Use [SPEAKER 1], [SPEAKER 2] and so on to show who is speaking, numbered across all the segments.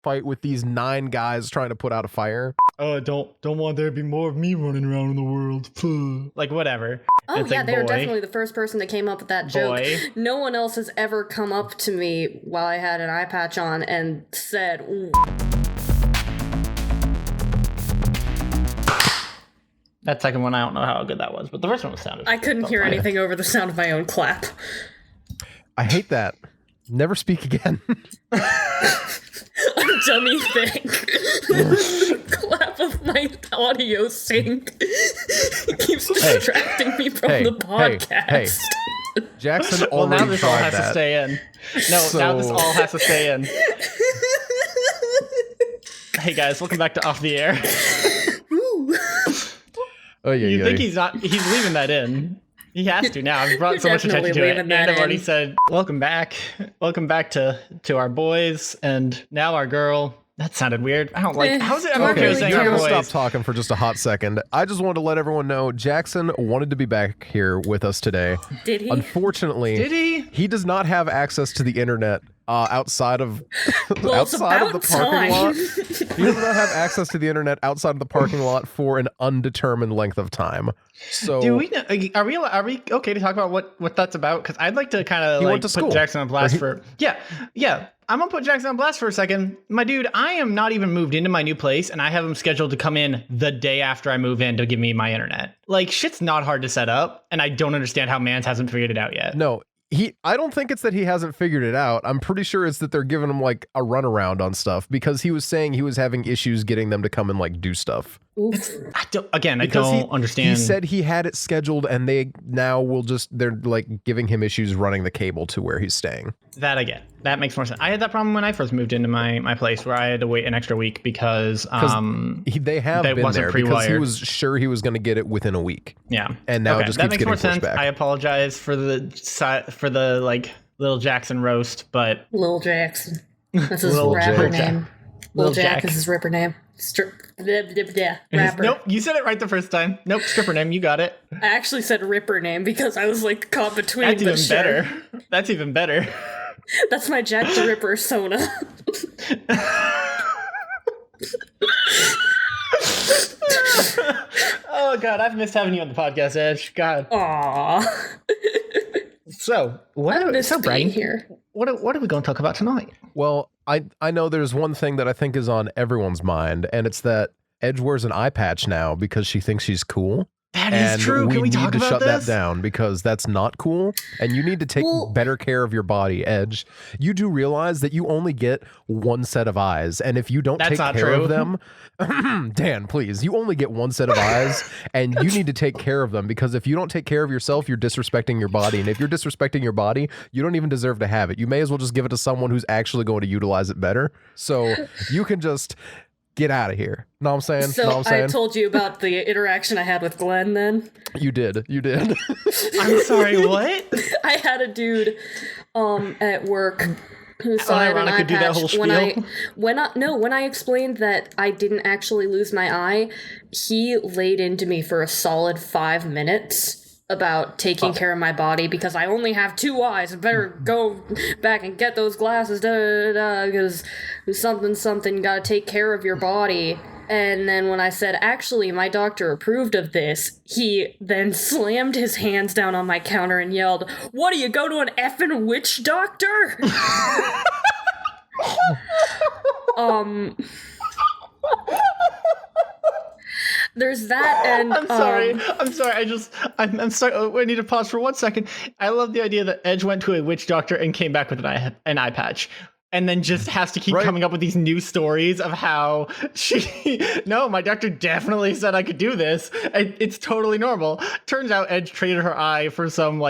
[SPEAKER 1] fight with these 9 guys trying to put out a fire.
[SPEAKER 2] Oh, don't want there to be more of me running around in the world. Like, whatever.
[SPEAKER 3] Oh,
[SPEAKER 2] It's
[SPEAKER 3] yeah,
[SPEAKER 2] like,
[SPEAKER 3] they were
[SPEAKER 2] boy,
[SPEAKER 3] definitely the first person that came up with that joke.
[SPEAKER 2] boy.
[SPEAKER 3] No one else has ever come up to me while I had an eye patch on and said, ooh.
[SPEAKER 2] That second one, I don't know how good that was, but the first one was sounded.
[SPEAKER 3] I couldn't hear anything over the sound of my own clap.
[SPEAKER 1] I hate that. Never speak again.
[SPEAKER 3] A dummy thing. Clap of my audio sync keeps distracting me from the podcast.
[SPEAKER 1] Hey. Jackson
[SPEAKER 2] Well, now
[SPEAKER 1] already
[SPEAKER 2] this all
[SPEAKER 1] tried
[SPEAKER 2] has to
[SPEAKER 1] that.
[SPEAKER 2] stay in. No, now this all has to stay in. Hey guys, welcome back to Off the Air.
[SPEAKER 1] Oh, yeah,
[SPEAKER 2] You think he's leaving that in. He has to now. I've brought so much attention to it. And I've already said, welcome back to our boys and now our girl. That sounded weird. I don't like, how's it? I'm okay with saying
[SPEAKER 1] you're
[SPEAKER 2] our
[SPEAKER 1] gonna
[SPEAKER 2] boys.
[SPEAKER 1] stop talking for just a hot second. I just wanted to let everyone know Jackson wanted to be back here with us today.
[SPEAKER 3] Did he?
[SPEAKER 1] Unfortunately,
[SPEAKER 2] Did he?
[SPEAKER 1] He does not have access to the internet outside of
[SPEAKER 3] Well,
[SPEAKER 1] outside of the
[SPEAKER 3] it's
[SPEAKER 1] parking
[SPEAKER 3] about
[SPEAKER 1] lot.
[SPEAKER 3] time.
[SPEAKER 1] He does not have access to the internet outside of the parking lot for an undetermined length of time. So
[SPEAKER 2] Do we? Are we okay to talk about what that's about? Because I'd like to kind of
[SPEAKER 1] He
[SPEAKER 2] like
[SPEAKER 1] went to
[SPEAKER 2] put
[SPEAKER 1] school.
[SPEAKER 2] Jackson on blast for. Yeah. I'm gonna put Jackson on blast for a second. My dude, I am not even moved into my new place, and I have him scheduled to come in the day after I move in to give me my internet. Like, shit's not hard to set up, and I don't understand how Mans hasn't figured it out yet.
[SPEAKER 1] no, I don't think it's that he hasn't figured it out. I'm pretty sure it's that they're giving him like a runaround on stuff because he was saying he was having issues getting them to come and like do stuff.
[SPEAKER 2] I don't understand.
[SPEAKER 1] He said he had it scheduled and they now will they're like giving him issues running the cable to where he's staying.
[SPEAKER 2] That I get. That makes more sense. I had that problem when I first moved into my place where I had to wait an extra week because
[SPEAKER 1] they have
[SPEAKER 2] that
[SPEAKER 1] been
[SPEAKER 2] wasn't
[SPEAKER 1] there because he
[SPEAKER 2] pre-wired.
[SPEAKER 1] was sure he was going to get it within a week.
[SPEAKER 2] Yeah.
[SPEAKER 1] And now it just
[SPEAKER 2] that
[SPEAKER 1] keeps
[SPEAKER 2] makes
[SPEAKER 1] getting
[SPEAKER 2] more
[SPEAKER 1] pushed
[SPEAKER 2] sense.
[SPEAKER 1] back.
[SPEAKER 2] I apologize for the like little Jackson roast, but
[SPEAKER 3] Lil Jackson. That's his
[SPEAKER 2] Lil
[SPEAKER 3] rapper
[SPEAKER 2] Jack.
[SPEAKER 3] name.
[SPEAKER 2] Lil
[SPEAKER 3] Lil Jack
[SPEAKER 2] Jack.
[SPEAKER 3] is his rapper name. Rapper.
[SPEAKER 2] Nope, you said it right the first time. Nope, stripper name, you got it.
[SPEAKER 3] I actually said Ripper name because I was like caught between.
[SPEAKER 2] That's
[SPEAKER 3] but
[SPEAKER 2] even
[SPEAKER 3] sure.
[SPEAKER 2] better. That's even better.
[SPEAKER 3] That's my Jack the Ripper Sona.
[SPEAKER 2] Oh god, I've missed having you on the podcast, Edge. God.
[SPEAKER 3] Aww.
[SPEAKER 2] So what
[SPEAKER 3] I missed being
[SPEAKER 2] Brian,
[SPEAKER 3] here.
[SPEAKER 2] what are we going to talk about tonight?
[SPEAKER 1] Well, I know there's one thing that I think is on everyone's mind, and it's that Edge wears an eye patch now because she thinks she's cool.
[SPEAKER 2] That is
[SPEAKER 1] And
[SPEAKER 2] true. Can we
[SPEAKER 1] need
[SPEAKER 2] talk
[SPEAKER 1] to
[SPEAKER 2] about
[SPEAKER 1] shut
[SPEAKER 2] this?
[SPEAKER 1] that down because that's not cool. And you need to take better care of your body, Edge. You do realize that you only get one set of eyes. And if you don't
[SPEAKER 2] That's
[SPEAKER 1] take
[SPEAKER 2] not
[SPEAKER 1] care
[SPEAKER 2] true.
[SPEAKER 1] of them, Dan, please, you only get one set of eyes and you need to take care of them because if you don't take care of yourself, you're disrespecting your body. And if you're disrespecting your body, you don't even deserve to have it. You may as well just give it to someone who's actually going to utilize it better. So you can just get out of here. Know what I'm saying?
[SPEAKER 3] So
[SPEAKER 1] know what I'm saying?
[SPEAKER 3] I told you about the interaction I had with Glenn then.
[SPEAKER 1] You did.
[SPEAKER 2] I'm sorry, what?
[SPEAKER 3] I had a dude at work who saw it
[SPEAKER 2] ironic
[SPEAKER 3] an eye
[SPEAKER 2] to do that
[SPEAKER 3] patch.
[SPEAKER 2] whole
[SPEAKER 3] When I explained that I didn't actually lose my eye, he laid into me for a solid 5 minutes about taking care of my body because I only have 2 eyes. I better go back and get those glasses, because something, gotta take care of your body. And then when I said, actually, my doctor approved of this, he then slammed his hands down on my counter and yelled, "What, do you go to an effing witch doctor?" There's that, and
[SPEAKER 2] I'm sorry. I'm sorry. I need to pause for 1 second. I love the idea that Edge went to a witch doctor and came back with an eye patch. And then just has to keep coming up with these new stories of how my doctor definitely said I could do this. It's totally normal. Turns out Edge traded her eye for some,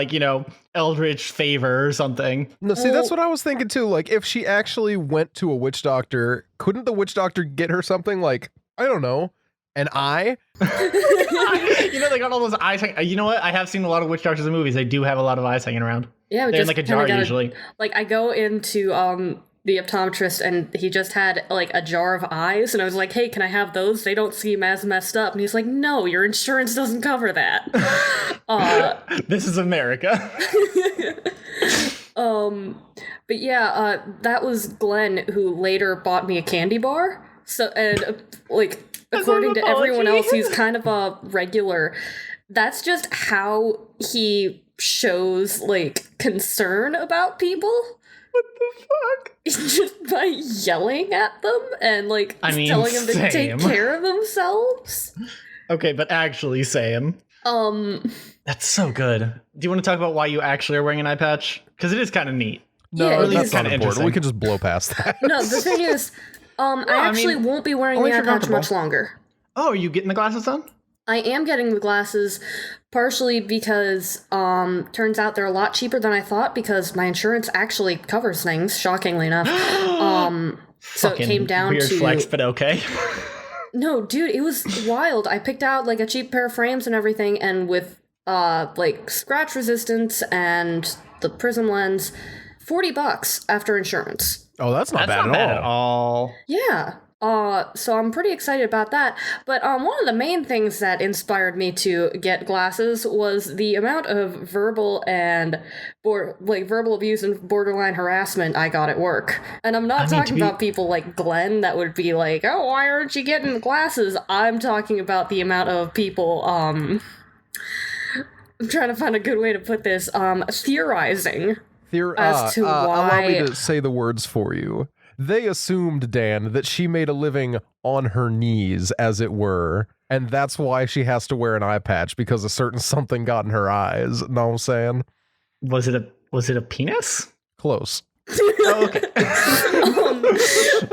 [SPEAKER 2] eldritch favor or something.
[SPEAKER 1] No, see, that's what I was thinking too. Like, if she actually went to a witch doctor, couldn't the witch doctor get her something like, I don't know, an eye?
[SPEAKER 2] They got all those eyes. You know what? I have seen a lot of witch doctors in movies. They do have a lot of eyes hanging around.
[SPEAKER 3] Yeah,
[SPEAKER 2] they're in a jar usually.
[SPEAKER 3] I go into the optometrist and he just had a jar of eyes and I was like, "Hey, can I have those? They don't seem as messed up." And he's like, "No, your insurance doesn't cover that."
[SPEAKER 2] This is America.
[SPEAKER 3] But yeah, that was Glenn who later bought me a candy bar. So, and like, according to everyone else, he's kind of a regular. That's just how he shows, like, concern about people.
[SPEAKER 2] What the fuck?
[SPEAKER 3] Just by yelling at them and, like, telling them to take care of themselves.
[SPEAKER 2] Okay, but actually, Sam. That's so good. Do you want to talk about why you actually are wearing an eye patch? Because it is kind of neat.
[SPEAKER 1] No, that's not
[SPEAKER 2] kinda
[SPEAKER 1] important. We can just blow past that.
[SPEAKER 3] No, the thing is, I actually won't be wearing the eye patch much longer.
[SPEAKER 2] Oh, are you getting the glasses on?
[SPEAKER 3] I am getting the glasses partially because turns out they're a lot cheaper than I thought because my insurance actually covers things, shockingly enough. So it came down
[SPEAKER 2] weird
[SPEAKER 3] to
[SPEAKER 2] flex, but okay.
[SPEAKER 3] No, dude, it was wild. I picked out like a cheap pair of frames and everything, and with like scratch resistance and the prism lens, $40 after insurance.
[SPEAKER 1] Oh, that's not bad
[SPEAKER 2] at all.
[SPEAKER 3] Yeah. So I'm pretty excited about that. But one of the main things that inspired me to get glasses was the amount of verbal abuse and borderline harassment I got at work. And I'm not talking about people like Glenn that would be like, "Oh, why aren't you getting glasses?" I'm talking about the amount of people I'm trying to find a good way to put this, theorizing as to why.
[SPEAKER 1] Allow me to say the words for you. They assumed, Dan, that she made a living on her knees, as it were, and that's why she has to wear an eye patch, because a certain something got in her eyes. Know what I'm saying?
[SPEAKER 2] Was it a penis?
[SPEAKER 1] Close.
[SPEAKER 2] Oh, okay.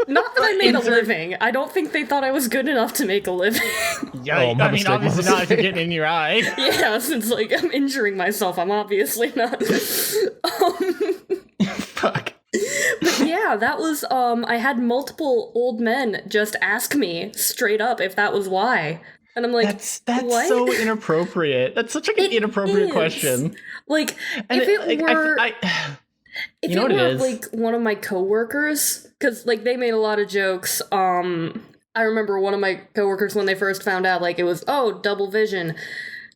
[SPEAKER 3] Not that I made a living. I don't think they thought I was good enough to make a living.
[SPEAKER 2] Yeah, I mean, obviously not if you're getting in your eye.
[SPEAKER 3] Yeah, since, like, I'm injuring myself, I'm obviously not.
[SPEAKER 2] Fuck.
[SPEAKER 3] But yeah, that was, I had multiple old men just ask me straight up if that was why. And I'm like,
[SPEAKER 2] that's
[SPEAKER 3] what?
[SPEAKER 2] so inappropriate. That's such like an inappropriate question.
[SPEAKER 3] Like,
[SPEAKER 2] and
[SPEAKER 3] if it were... If
[SPEAKER 2] you know
[SPEAKER 3] it were,
[SPEAKER 2] what it is?
[SPEAKER 3] like, one of my coworkers, because, like, they made a lot of jokes, I remember one of my coworkers when they first found out, like, it was, oh, double vision.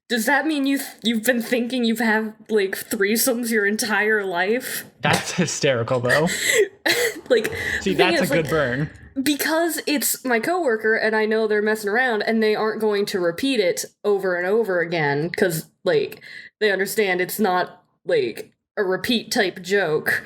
[SPEAKER 3] Does that mean you've been thinking you've had, like, threesomes your entire life?
[SPEAKER 2] That's hysterical, though.
[SPEAKER 3] Like,
[SPEAKER 2] see, that's a good burn.
[SPEAKER 3] Because it's my coworker and I know they're messing around and they aren't going to repeat it over and over again because, like, they understand it's not, like, a repeat type joke.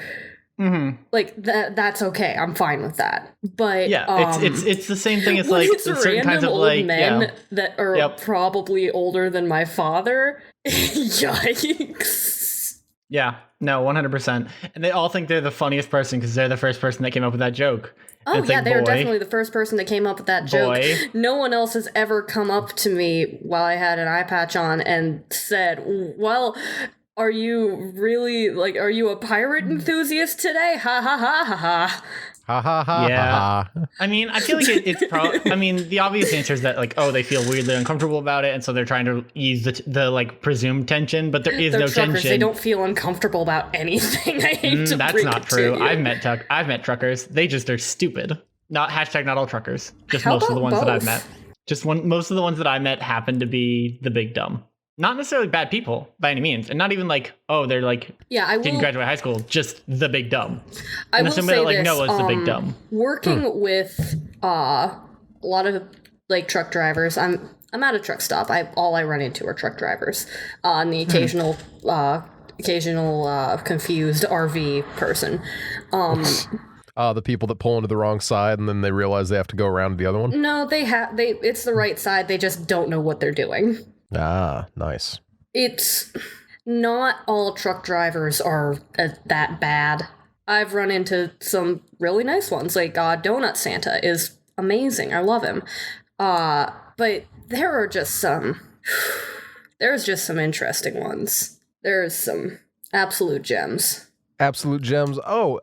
[SPEAKER 2] Mm-hmm.
[SPEAKER 3] Like, that's okay. I'm fine with that. But
[SPEAKER 2] yeah, it's the same thing. It's like
[SPEAKER 3] it's
[SPEAKER 2] certain kinds of
[SPEAKER 3] old
[SPEAKER 2] like
[SPEAKER 3] men that are probably older than my father. Yikes.
[SPEAKER 2] Yeah, no, 100%. And they all think they're the funniest person because they're the first person that came up with that joke.
[SPEAKER 3] Oh, yeah, like, they were definitely the first person that came up with that joke. No one else has ever come up to me while I had an eye patch on and said, well, are you really, like, are you a pirate enthusiast today? Ha ha ha ha ha.
[SPEAKER 1] Ha ha ha.
[SPEAKER 2] Yeah. I mean, I feel like it's probably, I mean, the obvious answer is that, like, oh, they feel weirdly uncomfortable about it, and so they're trying to ease the like, presumed tension, but there is no
[SPEAKER 3] truckers.
[SPEAKER 2] tension.
[SPEAKER 3] They don't feel uncomfortable about anything. I hate to
[SPEAKER 2] that's
[SPEAKER 3] bring
[SPEAKER 2] not
[SPEAKER 3] it
[SPEAKER 2] true.
[SPEAKER 3] to you.
[SPEAKER 2] I've met truckers. They just are stupid. Not all truckers. Just
[SPEAKER 3] How
[SPEAKER 2] most of the
[SPEAKER 3] about
[SPEAKER 2] ones that I've
[SPEAKER 3] both?
[SPEAKER 2] met. Most of the ones that I met happen to be the big dumb. Not necessarily bad people by any means, and not even like, oh, they're like, didn't graduate high school, just the big dumb.
[SPEAKER 3] I will say
[SPEAKER 2] like
[SPEAKER 3] this,
[SPEAKER 2] Noah's the big dumb.
[SPEAKER 3] Working with a lot of, like, truck drivers, I'm at a truck stop. All I run into are truck drivers, and the occasional confused RV person.
[SPEAKER 1] The people that pull into the wrong side and then they realize they have to go around to the other one?
[SPEAKER 3] No, it's the right side. They just don't know what they're doing.
[SPEAKER 1] Ah, nice.
[SPEAKER 3] It's not all truck drivers are that bad. I've run into some really nice ones. Like, Donut Santa is amazing. I love him. But there's just some interesting ones. There's some absolute gems.
[SPEAKER 1] Absolute gems. Oh,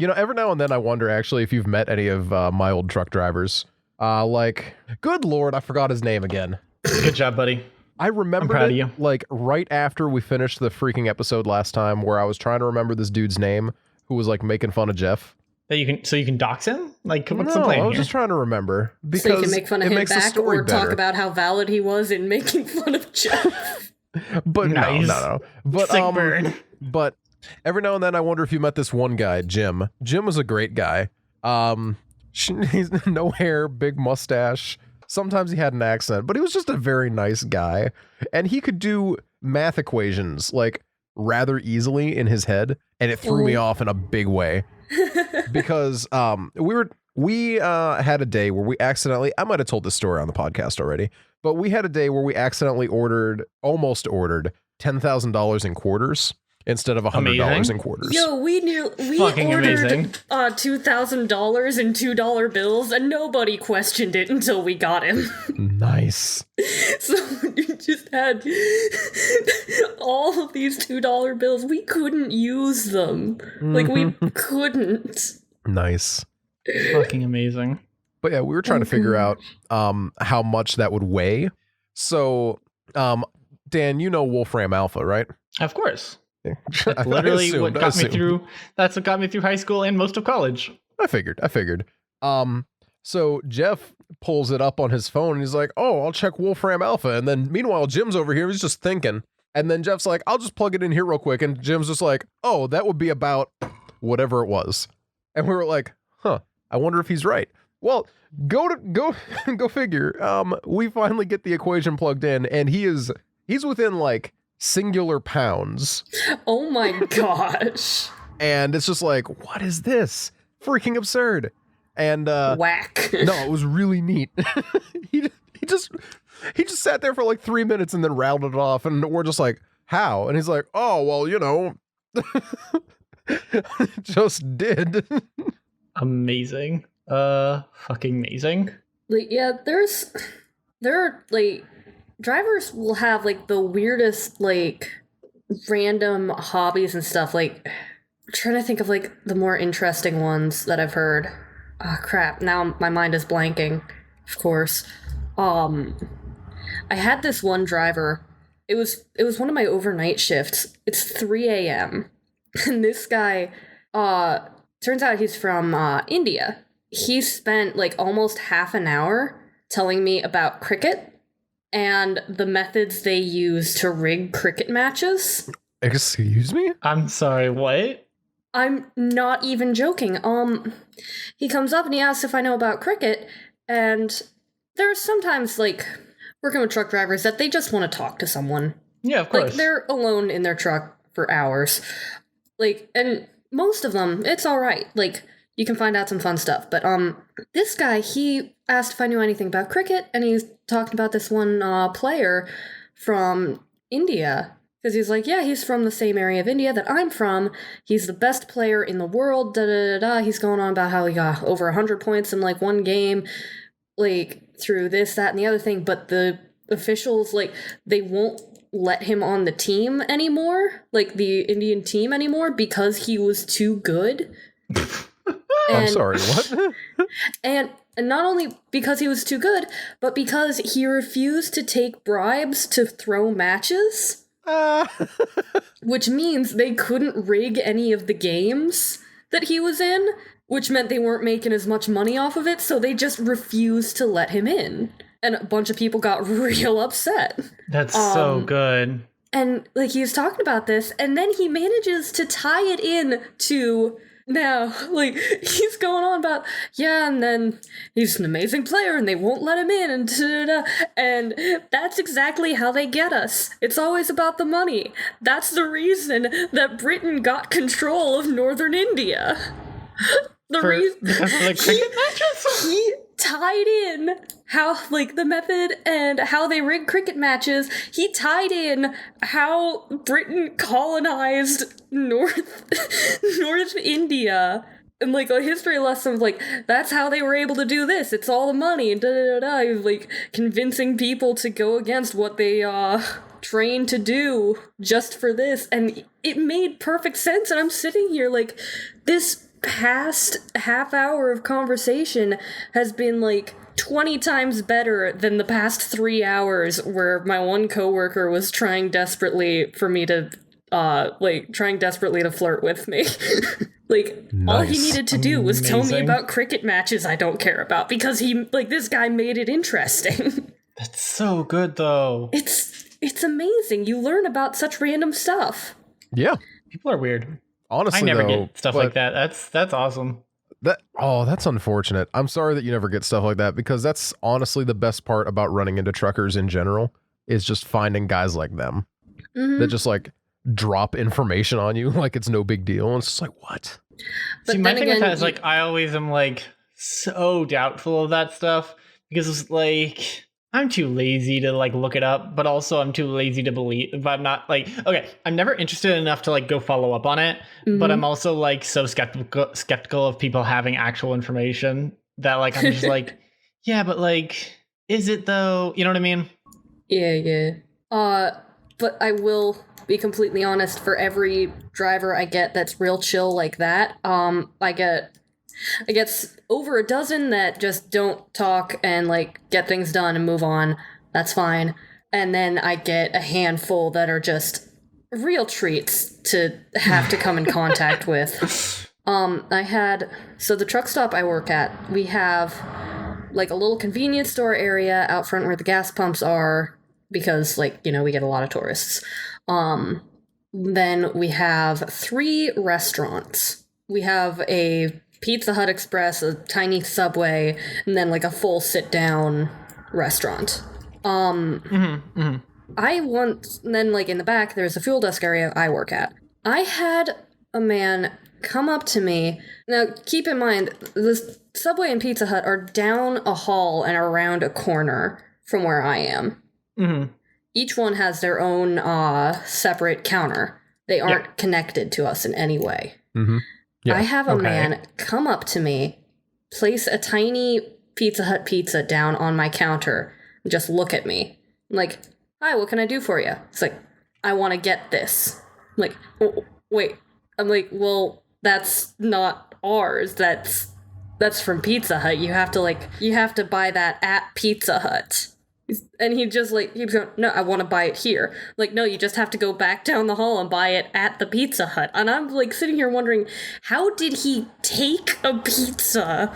[SPEAKER 1] every now and then I wonder actually if you've met any of my old truck drivers. Like, good Lord, I forgot his name again.
[SPEAKER 2] Good job, buddy.
[SPEAKER 1] I remember
[SPEAKER 2] I'm proud of you.
[SPEAKER 1] Like, right after we finished the freaking episode last time where I was trying to remember this dude's name who was, like, making fun of Jeff.
[SPEAKER 2] That you can dox him? Like, what's the
[SPEAKER 1] No,
[SPEAKER 2] plan
[SPEAKER 1] I was
[SPEAKER 2] here?
[SPEAKER 1] just trying to remember. Because
[SPEAKER 3] so you can make fun of
[SPEAKER 1] it
[SPEAKER 3] him
[SPEAKER 1] makes the
[SPEAKER 3] back
[SPEAKER 1] story
[SPEAKER 3] or
[SPEAKER 1] better.
[SPEAKER 3] talk about how valid he was in making fun of Jeff.
[SPEAKER 1] But
[SPEAKER 2] Nice.
[SPEAKER 1] no. But
[SPEAKER 2] Sick burn.
[SPEAKER 1] But Every now and then I wonder if you met this one guy, Jim. Jim was a great guy. He's no hair, big mustache. Sometimes he had an accent, but he was just a very nice guy. And he could do math equations like rather easily in his head, and it threw me off in a big way. Because we had a day where we accidentally, I might have told this story on the podcast already, but we had a day where we accidentally almost ordered $10,000 in quarters instead of $100 in quarters.
[SPEAKER 3] Yo, we
[SPEAKER 2] Fucking
[SPEAKER 3] ordered
[SPEAKER 2] amazing.
[SPEAKER 3] $2,000 in $2 bills, and nobody questioned it until we got him.
[SPEAKER 1] Nice.
[SPEAKER 3] So we just had all of these $2 bills. We couldn't use them. Like, we couldn't.
[SPEAKER 1] Nice.
[SPEAKER 2] Fucking amazing.
[SPEAKER 1] But yeah, we were trying to figure out how much that would weigh. So, Dan, you know Wolfram Alpha, right?
[SPEAKER 2] Of course. That's literally what got me through. That's what got me through high school and most of college.
[SPEAKER 1] I figured. So Jeff pulls it up on his phone and he's like, "Oh, I'll check Wolfram Alpha." And then meanwhile, Jim's over here. He's just thinking. And then Jeff's like, "I'll just plug it in here real quick." And Jim's just like, "Oh, that would be about whatever it was." And we were like, "Huh, I wonder if he's right." Well, go figure. We finally get the equation plugged in, and he's within like singular pounds.
[SPEAKER 3] Oh my gosh.
[SPEAKER 1] And it's just like, what is this? Freaking absurd. And
[SPEAKER 3] whack.
[SPEAKER 1] No, it was really neat. he just sat there for like 3 minutes and then rounded it off, and we're just like, how? And he's like, "Oh, well, you know, just did."
[SPEAKER 2] Amazing. Fucking amazing.
[SPEAKER 3] Like, yeah, there are like drivers will have like the weirdest like random hobbies and stuff. Like, I'm trying to think of like the more interesting ones that I've heard. Oh crap, now my mind is blanking. Of course. I had this one driver. It was one of my overnight shifts. It's 3 a.m. and this guy turns out he's from India. He spent like almost half an hour telling me about cricket and the methods they use to rig cricket matches.
[SPEAKER 1] Excuse me?
[SPEAKER 2] I'm sorry, what?
[SPEAKER 3] I'm not even joking. He comes up and he asks if I know about cricket, and there's sometimes, like, working with truck drivers that they just want to talk to someone.
[SPEAKER 2] Yeah, of course.
[SPEAKER 3] Like, they're alone in their truck for hours. Like, and most of them, it's alright. Like, you can find out some fun stuff. But, this guy, he asked if I knew anything about cricket, and he's talking about this one, player from India. Because he's like, yeah, he's from the same area of India that I'm from. He's the best player in the world, da-da-da-da. He's going on about how he got over 100 points in, like, one game, like, through this, that, and the other thing. But the officials, like, they won't let him on the team anymore, like, the Indian team anymore, because he was too good.
[SPEAKER 1] I'm sorry, what?
[SPEAKER 3] And not only because he was too good, but because he refused to take bribes to throw matches. Which means they couldn't rig any of the games that he was in, which meant they weren't making as much money off of it, so they just refused to let him in. And a bunch of people got real upset.
[SPEAKER 2] That's so good.
[SPEAKER 3] And, like, he was talking about this, and then he manages to tie it in to... Now, like, he's going on about, yeah, and then he's an amazing player and they won't let him in, and da-da-da. And that's exactly how they get us. It's always about the money. That's the reason that Britain got control of northern India. The reason he tied in how, like, the method and how they rig cricket matches. He tied in how Britain colonized North India, and like a history lesson of like, that's how they were able to do this. It's all the money and da-da-da-da. He was like convincing people to go against what they trained to do just for this, and it made perfect sense. And I'm sitting here like, this past half hour of conversation has been like 20 times better than the past 3 hours where my one coworker was trying desperately for me to trying desperately to flirt with me. Like, nice. All he needed to do was tell me about cricket matches I don't care about, because he, like, this guy made it interesting.
[SPEAKER 2] That's so good, though.
[SPEAKER 3] It's amazing. You learn about such random stuff.
[SPEAKER 1] Yeah.
[SPEAKER 2] People are weird.
[SPEAKER 1] Honestly,
[SPEAKER 2] I never
[SPEAKER 1] though,
[SPEAKER 2] get stuff like that. That's awesome.
[SPEAKER 1] That's unfortunate. I'm sorry that you never get stuff like that, because that's honestly the best part about running into truckers in general, is just finding guys like them that just like drop information on you like it's no big deal. And it's just like, what?
[SPEAKER 3] But
[SPEAKER 2] see,
[SPEAKER 3] then
[SPEAKER 2] my thing
[SPEAKER 3] again,
[SPEAKER 2] with that is like I always am like so doubtful of that stuff, because it's like I'm too lazy to like look it up, but also I'm too lazy to believe. But I'm not like, okay, I'm never interested enough to like go follow up on it. But I'm also like so skeptical of people having actual information that like I'm just like, yeah, but like, is it though? You know what I mean?
[SPEAKER 3] Yeah. But I will be completely honest. For every driver I get that's real chill like that, I get over a dozen that just don't talk and like get things done and move on. That's fine. And then I get a handful that are just real treats to have to come in contact with. So the truck stop I work at, we have like a little convenience store area out front where the gas pumps are, because like, we get a lot of tourists. Then we have 3 restaurants. We have a Pizza Hut Express, a tiny Subway, and then like a full sit-down restaurant. I once, then like in the back, there's a fuel desk area I work at. I had a man come up to me. Now, keep in mind, the Subway and Pizza Hut are down a hall and around a corner from where I am. Each one has their own separate counter. They aren't connected to us in any way. I have a man come up to me, place a tiny Pizza Hut pizza down on my counter, and just look at me. I'm like, hi, what can I do for you? It's like, I want to get this. I'm like, oh, wait. I'm like, well, that's not ours. That's from Pizza Hut. You have to buy that at Pizza Hut. And he just like keeps going, no, I want to buy it here. Like, no, you just have to go back down the hall and buy it at the Pizza Hut. And I'm like sitting here wondering, how did he take a pizza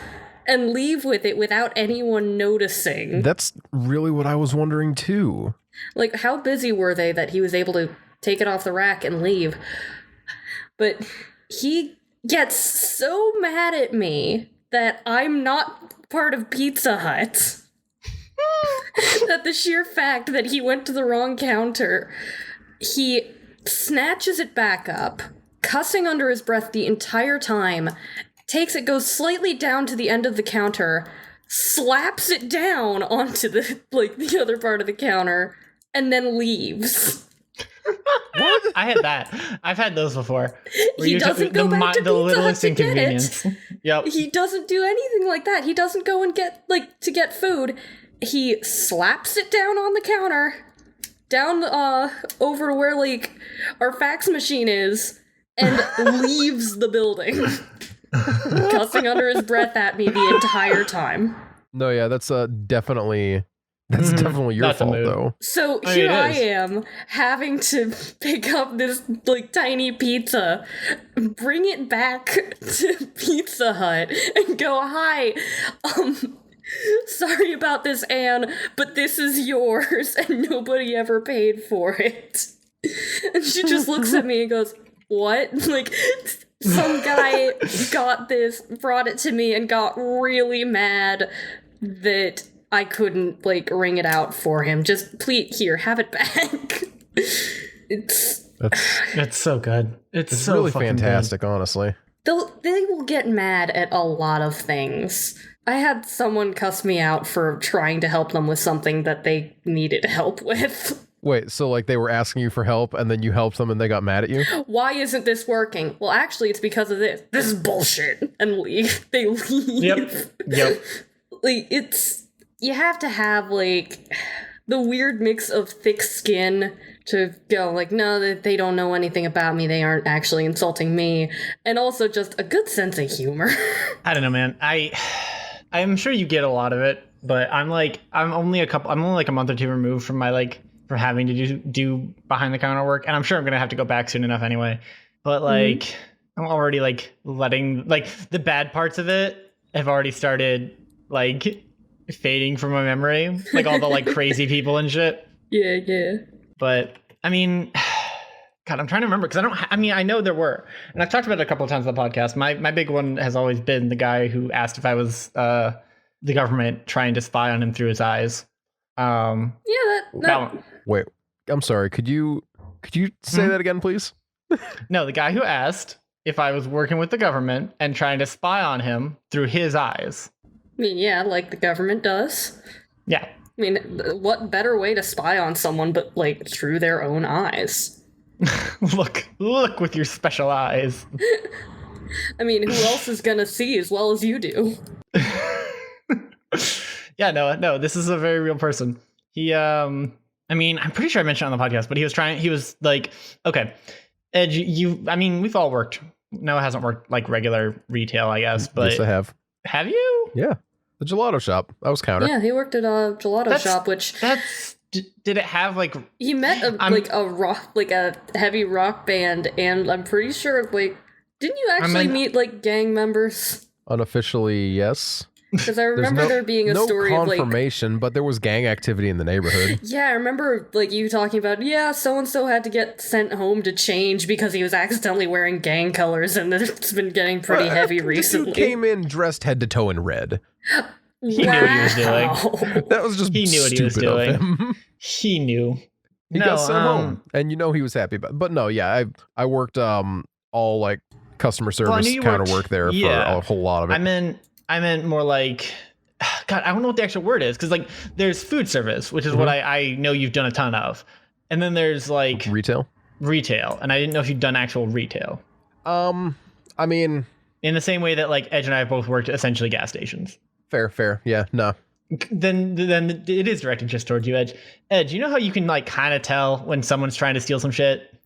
[SPEAKER 3] and leave with it without anyone noticing?
[SPEAKER 1] That's really what I was wondering too.
[SPEAKER 3] Like, how busy were they that he was able to take it off the rack and leave? But he gets so mad at me that I'm not part of Pizza Hut. That the sheer fact that he went to the wrong counter, he snatches it back up, cussing under his breath the entire time, takes it, goes slightly down to the end of the counter, slaps it down onto the other part of the counter, and then leaves.
[SPEAKER 2] What? I had that. I've had those before.
[SPEAKER 3] He doesn't go back to Pizza Hut to get it.
[SPEAKER 2] Yep.
[SPEAKER 3] He doesn't do anything like that. He doesn't go and get food. He slaps it down on the counter, down over to where like our fax machine is, and leaves the building, cussing under his breath at me the entire time.
[SPEAKER 1] No, yeah, that's definitely your fault though.
[SPEAKER 3] So here I am having to pick up this like tiny pizza, bring it back to Pizza Hut, and go, hi, sorry about this, Anne, but this is yours, and nobody ever paid for it. And she just looks at me and goes, what? Like, some guy got this, brought it to me, and got really mad that I couldn't, like, ring it out for him. Just, please, here, have it back. It's
[SPEAKER 2] so good. It's so
[SPEAKER 1] really
[SPEAKER 2] fucking
[SPEAKER 1] fantastic,
[SPEAKER 2] good.
[SPEAKER 1] honestly.
[SPEAKER 3] They will get mad at a lot of things. I had someone cuss me out for trying to help them with something that they needed help with.
[SPEAKER 1] Wait, so like they were asking you for help and then you helped them and they got mad at you?
[SPEAKER 3] Why isn't this working? Well, actually, it's because of this. This is bullshit. And leave. They leave.
[SPEAKER 2] Yep.
[SPEAKER 3] Like, you have to have, like, the weird mix of thick skin to go, like, no, they don't know anything about me. They aren't actually insulting me. And also just a good sense of humor.
[SPEAKER 2] I don't know, man. I'm sure you get a lot of it, but I'm only like a month or two removed from from having to do behind the counter work, and I'm sure I'm gonna have to go back soon enough anyway. But like, I'm already like letting like the bad parts of it have already started like fading from my memory, like all the like crazy people and shit.
[SPEAKER 3] Yeah.
[SPEAKER 2] But I mean, God, I'm trying to remember because I know there were, and I've talked about it a couple of times on the podcast. My big one has always been the guy who asked if I was the government trying to spy on him through his eyes.
[SPEAKER 1] Wait, I'm sorry. Could you say that again, please?
[SPEAKER 2] No, the guy who asked if I was working with the government and trying to spy on him through his eyes.
[SPEAKER 3] I mean, yeah, like the government does.
[SPEAKER 2] Yeah.
[SPEAKER 3] I mean, what better way to spy on someone but like through their own eyes?
[SPEAKER 2] Look with your special eyes.
[SPEAKER 3] I mean, who else is gonna see as well as you do?
[SPEAKER 2] Yeah, no, this is a very real person. He, I mean, I'm pretty sure I mentioned it on the podcast, but he was like, okay, Edge, we've all worked. No, it hasn't worked like regular retail, I guess, but.
[SPEAKER 1] Yes, I have.
[SPEAKER 2] Have you?
[SPEAKER 1] Yeah. The gelato shop. I was counter.
[SPEAKER 3] Yeah, he worked at a gelato shop, which.
[SPEAKER 2] Did it have like
[SPEAKER 3] he met a heavy rock band, and I'm pretty sure like didn't you actually meet like gang members?
[SPEAKER 1] Unofficially, yes.
[SPEAKER 3] Because I remember there being a story of like
[SPEAKER 1] confirmation, but there was gang activity in the neighborhood.
[SPEAKER 3] Yeah, I remember like you talking about so and so had to get sent home to change because he was accidentally wearing gang colors, and it's been getting pretty heavy recently.
[SPEAKER 1] He came in dressed head to toe in red.
[SPEAKER 2] He knew what he was doing.
[SPEAKER 1] That was just what he was doing. Of him.
[SPEAKER 2] He knew.
[SPEAKER 1] He got sent home, and he was happy about it. But no, yeah, I worked all like customer service counter work there for a whole lot of it.
[SPEAKER 2] I meant more like, God, I don't know what the actual word is, because like there's food service, which is what I know you've done a ton of, and then there's like
[SPEAKER 1] retail,
[SPEAKER 2] and I didn't know if you'd done actual retail.
[SPEAKER 1] I mean,
[SPEAKER 2] in the same way that like Edge and I have both worked at essentially gas stations.
[SPEAKER 1] Fair. Yeah, no.
[SPEAKER 2] Then it is directed just towards you, Edge. Edge, you know how you can like kind of tell when someone's trying to steal some shit?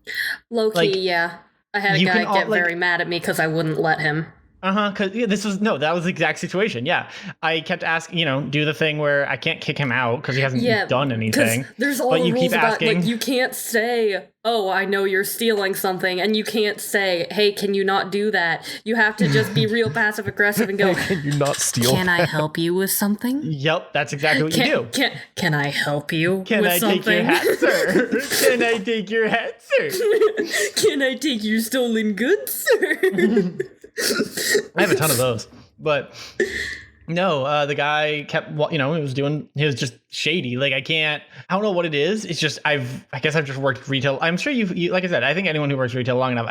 [SPEAKER 3] Low key, like, yeah. I had a guy get very mad at me because I wouldn't let him.
[SPEAKER 2] Because that was the exact situation. Yeah, I kept asking, do the thing where I can't kick him out because he hasn't done anything.
[SPEAKER 3] There's all the rules about like you can't say, "Oh, I know you're stealing something," and you can't say, "Hey, can you not do that?" You have to just be real passive aggressive and go,
[SPEAKER 1] "Can you not steal?
[SPEAKER 3] Can I help you with something?"
[SPEAKER 2] Yep, that's exactly what you do.
[SPEAKER 3] Can I help you?
[SPEAKER 2] Can I take your hat, sir? Can I take your hat, sir?
[SPEAKER 3] Can I take your stolen goods, sir?
[SPEAKER 2] I have a ton of those, but no, the guy kept, he was just shady. Like I don't know what it is. It's just, I guess I've just worked retail. I'm sure you like I said, I think anyone who works retail long enough,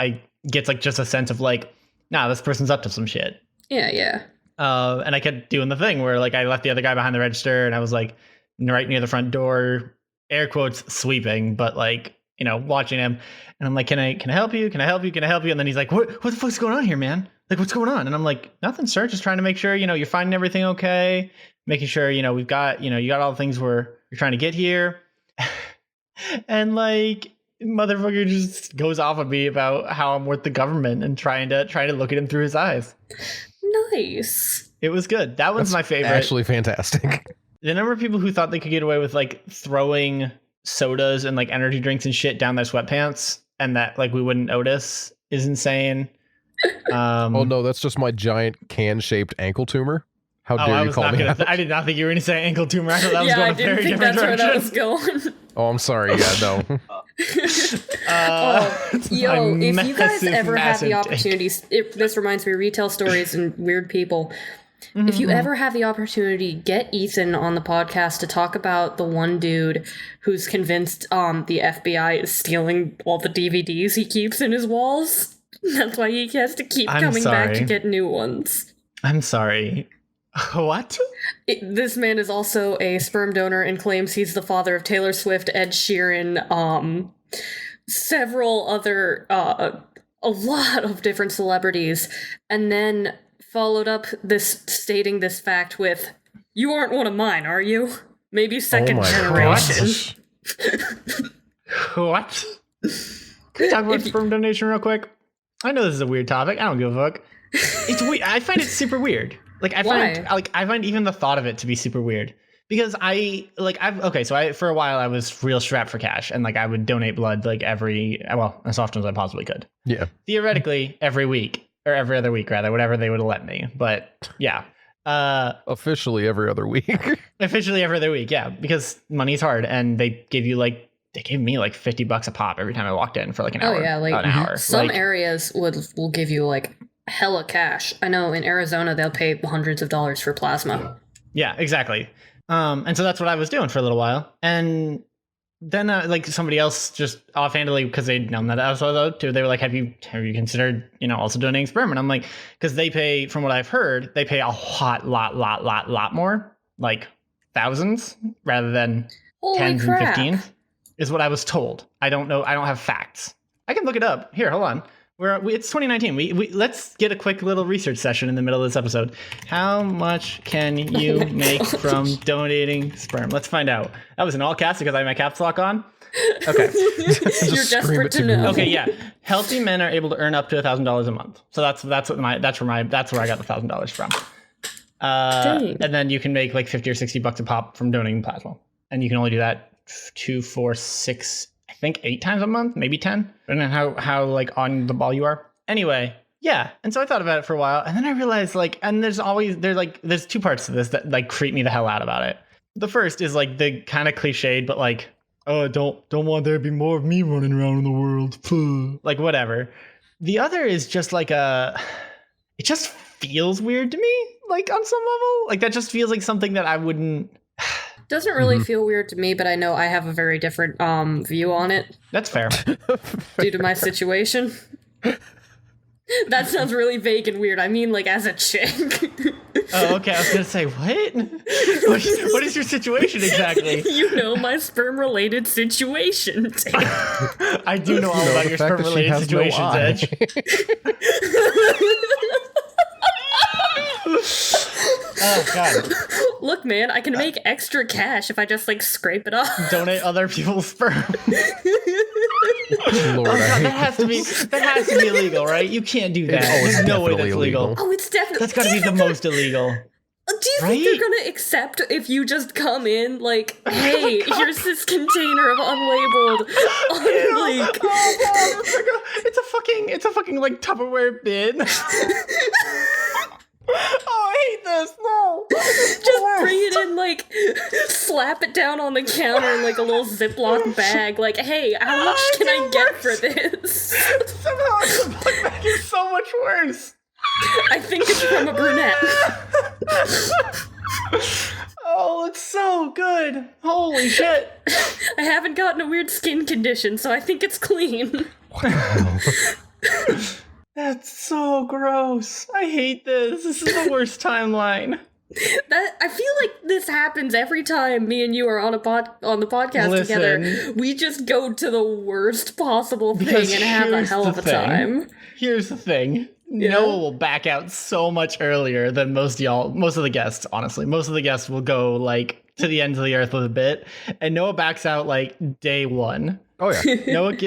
[SPEAKER 2] gets like just a sense of like, nah, this person's up to some shit.
[SPEAKER 3] Yeah.
[SPEAKER 2] And I kept doing the thing where like I left the other guy behind the register and I was like right near the front door, air quotes, sweeping, but like, watching him, and I'm like, can I help you? Can I help you? Can I help you? And then he's like, what the fuck's going on here, man? Like, what's going on? And I'm like, nothing, sir. Just trying to make sure, you're finding everything okay. Making sure, we've got, you got all the things where you're trying to get here. And like, motherfucker just goes off of me about how I'm with the government and trying to look at him through his eyes.
[SPEAKER 3] Nice.
[SPEAKER 2] It was good. That was my favorite.
[SPEAKER 1] Actually fantastic.
[SPEAKER 2] The number of people who thought they could get away with like throwing sodas and like energy drinks and shit down their sweatpants and that like we wouldn't notice is insane.
[SPEAKER 1] Oh no, that's just my giant can-shaped ankle tumor. How dare you call me out?
[SPEAKER 2] I did not think you were going to say ankle tumor. I thought that was going a very different direction.
[SPEAKER 3] Where that was going.
[SPEAKER 1] Oh, I'm sorry. Yeah, no.
[SPEAKER 3] If you guys ever have the opportunity, this reminds me of retail stories and weird people. Mm-hmm. If you ever have the opportunity, get Ethan on the podcast to talk about the one dude who's convinced the FBI is stealing all the DVDs he keeps in his walls. That's why he has to keep coming back to get new ones.
[SPEAKER 2] I'm sorry. What?
[SPEAKER 3] This man is also a sperm donor and claims he's the father of Taylor Swift, Ed Sheeran, several other, a lot of different celebrities, and then followed up stating this fact with, "You aren't one of mine, are you? Maybe second generation."
[SPEAKER 2] What? Can we talk about sperm donation real quick? I know this is a weird topic. I don't give a fuck. It's weird. I find it super weird. Like I find even the thought of it to be super weird because for a while I was real strapped for cash and like I would donate blood like as often as I possibly could.
[SPEAKER 1] Yeah.
[SPEAKER 2] Theoretically every week or every other week rather, whatever they would have let me. But yeah.
[SPEAKER 1] Officially every other week.
[SPEAKER 2] Officially every other week. Yeah. Because money's hard and they give you like they gave me like $50 a pop every time I walked in for like an hour.
[SPEAKER 3] Oh yeah, like
[SPEAKER 2] an hour.
[SPEAKER 3] some
[SPEAKER 2] Like,
[SPEAKER 3] areas will give you like hella cash. I know in Arizona they'll pay hundreds of dollars for plasma.
[SPEAKER 2] yeah, exactly. And so that's what I was doing for a little while, and then like somebody else just offhandedly, because they'd known that I was out too, they were like, have you considered also donating sperm? And I'm like, because they pay, from what I've heard, they pay a lot more, like thousands rather than
[SPEAKER 3] Holy
[SPEAKER 2] tens
[SPEAKER 3] crap.
[SPEAKER 2] and 15s, is what I was told. I don't know. I don't have facts. I can look it up. Here, hold on. It's 2019. We let's get a quick little research session in the middle of this episode. How much can you make from donating sperm? Let's find out. That was in all caps because I had my caps lock on. Okay.
[SPEAKER 3] You're desperate to know.
[SPEAKER 2] Okay, yeah. Healthy men are able to earn up to $1,000 a month. So that's where I got the $1,000 from. And then you can make like $50 or $60 a pop from donating plasma, and you can only do that 2, 4, 6. I think 8 times a month, maybe 10, depending on how like on the ball you are. Anyway, yeah. And so I thought about it for a while, and then I realized like, and there's 2 parts to this that like creep me the hell out about it. The first is like the kind of cliched, but like, oh, don't want there to be more of me running around in the world. Like whatever. The other is just like it just feels weird to me, like on some level. Like that just feels like something that I wouldn't.
[SPEAKER 3] Doesn't really feel weird to me, but I know I have a very different view on it.
[SPEAKER 2] That's fair.
[SPEAKER 3] Due to my situation. That sounds really vague and weird. I mean, like, as a chick.
[SPEAKER 2] Oh, okay. I was gonna say, what? What is your situation exactly?
[SPEAKER 3] You know my sperm-related situation.
[SPEAKER 2] I do know all about your sperm-related situations, Edge. Oh God!
[SPEAKER 3] Look, man, I can make extra cash if I just like scrape it off.
[SPEAKER 2] Donate other people's sperm.
[SPEAKER 1] Lord,
[SPEAKER 2] Oh God, that has to be illegal, right? You can't do that. There's no way that's legal.
[SPEAKER 3] Oh, it's definitely.
[SPEAKER 2] That's got to be the most illegal.
[SPEAKER 3] Do you think they're gonna accept if you just come in like, hey, here's this container of unlabeled, like,
[SPEAKER 2] it's a fucking like Tupperware bin. Oh, I hate this. No.
[SPEAKER 3] Just bring it in, like, slap it down on the counter in, like, a little Ziploc bag. Like, hey, how much can I get for this?
[SPEAKER 2] Somehow a Ziploc bag is so much worse.
[SPEAKER 3] I think it's from a brunette.
[SPEAKER 2] Oh, it's so good. Holy shit.
[SPEAKER 3] I haven't gotten a weird skin condition, so I think it's clean.
[SPEAKER 1] Wow.
[SPEAKER 2] That's so gross. I hate this. This is the worst timeline.
[SPEAKER 3] I feel like this happens every time me and you are on the podcast together. We just go to the worst possible thing and have a hell of a time.
[SPEAKER 2] Here's the thing. Yeah. Noah will back out so much earlier than most of the guests, honestly. Most of the guests will go like to the ends of the earth with a bit, and Noah backs out like day 1.
[SPEAKER 1] Oh yeah.
[SPEAKER 2] Noah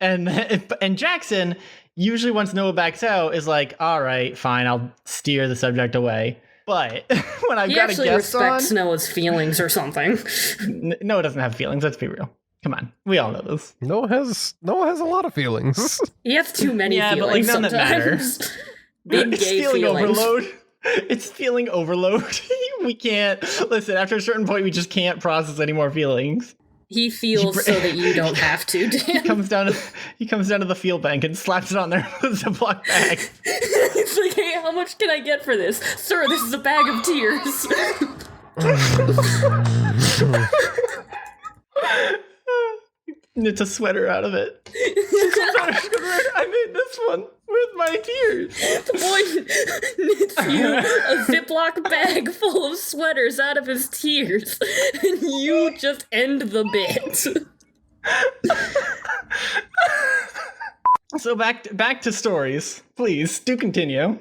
[SPEAKER 2] and Jackson usually once Noah backs out is like, all right, fine, I'll steer the subject away. But when I've got a guest on... He actually
[SPEAKER 3] respects Noah's feelings or something.
[SPEAKER 2] Noah doesn't have feelings, let's be real. Come on, we all know this.
[SPEAKER 1] Noah has a lot of feelings.
[SPEAKER 3] He has too many feelings
[SPEAKER 2] but like none
[SPEAKER 3] sometimes.
[SPEAKER 2] That matter.
[SPEAKER 3] Big
[SPEAKER 2] It's
[SPEAKER 3] gay
[SPEAKER 2] feeling
[SPEAKER 3] feelings.
[SPEAKER 2] overload. It's feeling overload. We can't... Listen, after a certain point, we just can't process any more feelings.
[SPEAKER 3] He feels so that you don't have to, Dan.
[SPEAKER 2] He comes down to the field bank and slaps it on there with a Ziploc bag.
[SPEAKER 3] It's like, hey, how much can I get for this? Sir, this is a bag of tears.
[SPEAKER 2] Knits a sweater out of it. I made this one with my tears.
[SPEAKER 3] The boy knits you a Ziploc bag full of sweaters out of his tears, and you just end the bit.
[SPEAKER 2] So back to stories. Please, do continue.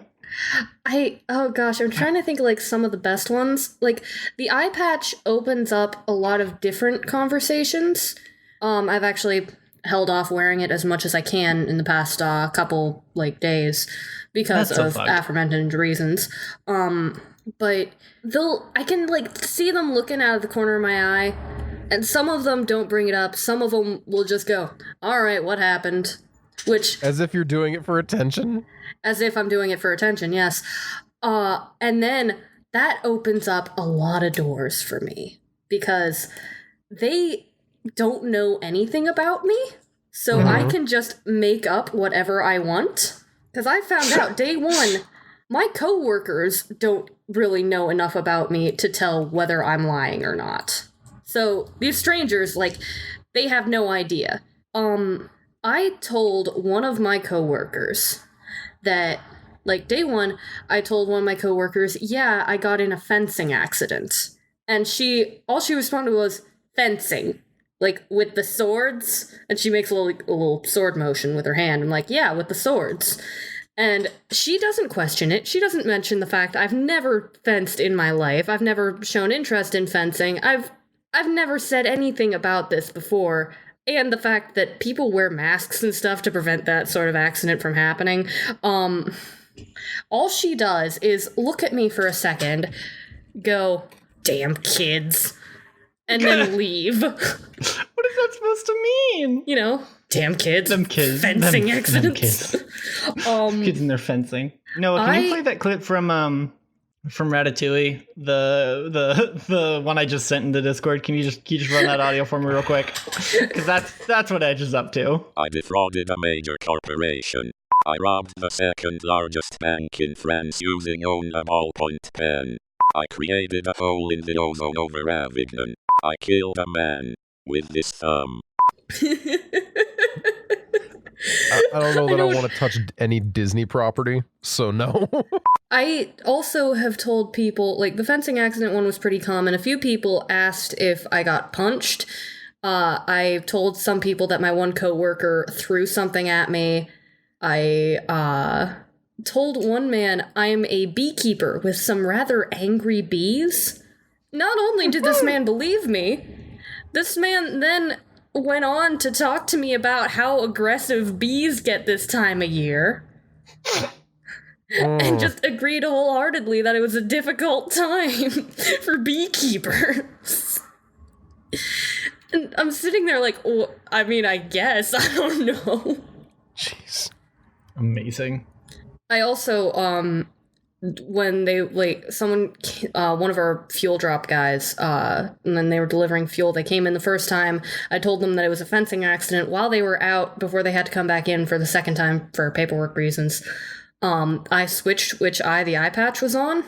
[SPEAKER 3] Oh gosh, I'm trying to think of like some of the best ones. Like, the eye patch opens up a lot of different conversations. I've actually held off wearing it as much as I can in the past couple like days because of aforementioned reasons. But I can like see them looking out of the corner of my eye, and some of them don't bring it up. Some of them will just go, "All right, what happened?" Which,
[SPEAKER 1] as if you're doing it for attention.
[SPEAKER 3] As if I'm doing it for attention, yes. And then that opens up a lot of doors for me because don't know anything about me, so I can just make up whatever I want. Because I found out day one, my coworkers don't really know enough about me to tell whether I'm lying or not. So these strangers, like, they have no idea. I told one of my coworkers that, like, day one, I told one of my coworkers, yeah, I got in a fencing accident. And all she responded was, fencing. Like, with the swords? And she makes a little sword motion with her hand. I'm like, yeah, with the swords. And she doesn't question it. She doesn't mention the fact I've never fenced in my life. I've never shown interest in fencing. I've never said anything about this before. And the fact that people wear masks and stuff to prevent that sort of accident from happening. All she does is look at me for a second, go, damn kids, and then leave.
[SPEAKER 2] What is that supposed to mean?
[SPEAKER 3] You know, damn kids.
[SPEAKER 2] Them kids.
[SPEAKER 3] Fencing accidents.
[SPEAKER 2] Kids. Kids in their fencing. Noah, can you play that clip from Ratatouille? The one I just sent in the Discord. Can you just run that audio for me real quick? Because that's what Edge is up to.
[SPEAKER 4] I defrauded a major corporation. I robbed the second largest bank in France using only a ballpoint pen. I created a hole in the ozone over Avignon. I killed a man with this thumb.
[SPEAKER 1] I don't know that I want to touch any Disney property, so no.
[SPEAKER 3] I also have told people, like, the fencing accident one was pretty common. A few people asked if I got punched. I told some people that my one coworker threw something at me. I told one man I'm a beekeeper with some rather angry bees. Not only did this man believe me, this man then went on to talk to me about how aggressive bees get this time of year. And just agreed wholeheartedly that it was a difficult time for beekeepers. And I'm sitting there like, well, I mean, I guess, I don't know.
[SPEAKER 1] Jeez.
[SPEAKER 2] Amazing.
[SPEAKER 3] I also, when they, like, someone, one of our fuel drop guys, and then they were delivering fuel, they came in the first time, I told them that it was a fencing accident while they were out before they had to come back in for the second time for paperwork reasons. I switched which eye the eye patch was on,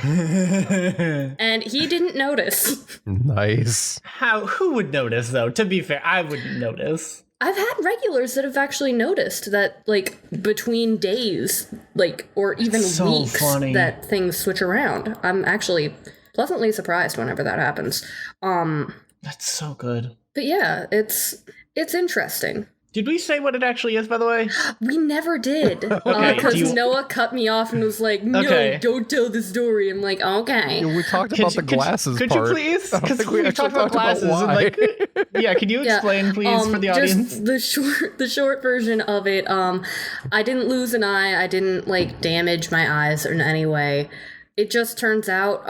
[SPEAKER 3] and he didn't notice.
[SPEAKER 1] Nice.
[SPEAKER 2] Who would notice, though? To be fair, I wouldn't notice.
[SPEAKER 3] I've had regulars that have actually noticed that, like, between days, like, or even
[SPEAKER 2] so
[SPEAKER 3] weeks,
[SPEAKER 2] funny.
[SPEAKER 3] that things switch around. I'm actually pleasantly surprised whenever that happens.
[SPEAKER 2] That's so good.
[SPEAKER 3] But yeah, it's interesting.
[SPEAKER 2] Did we say what it actually is, by the way?
[SPEAKER 3] We never did.
[SPEAKER 2] Okay,
[SPEAKER 3] Because Noah cut me off and was like, no, don't tell the story. I'm like, okay.
[SPEAKER 1] We talked about the glasses
[SPEAKER 2] could
[SPEAKER 1] part.
[SPEAKER 2] you please?
[SPEAKER 1] I don't
[SPEAKER 2] Because
[SPEAKER 1] think
[SPEAKER 2] we
[SPEAKER 1] actually
[SPEAKER 2] talked about glasses. And like, yeah, can you explain, please, for the audience?
[SPEAKER 3] Just the short version of it, I didn't lose an eye. I didn't, like, damage my eyes in any way. It just turns out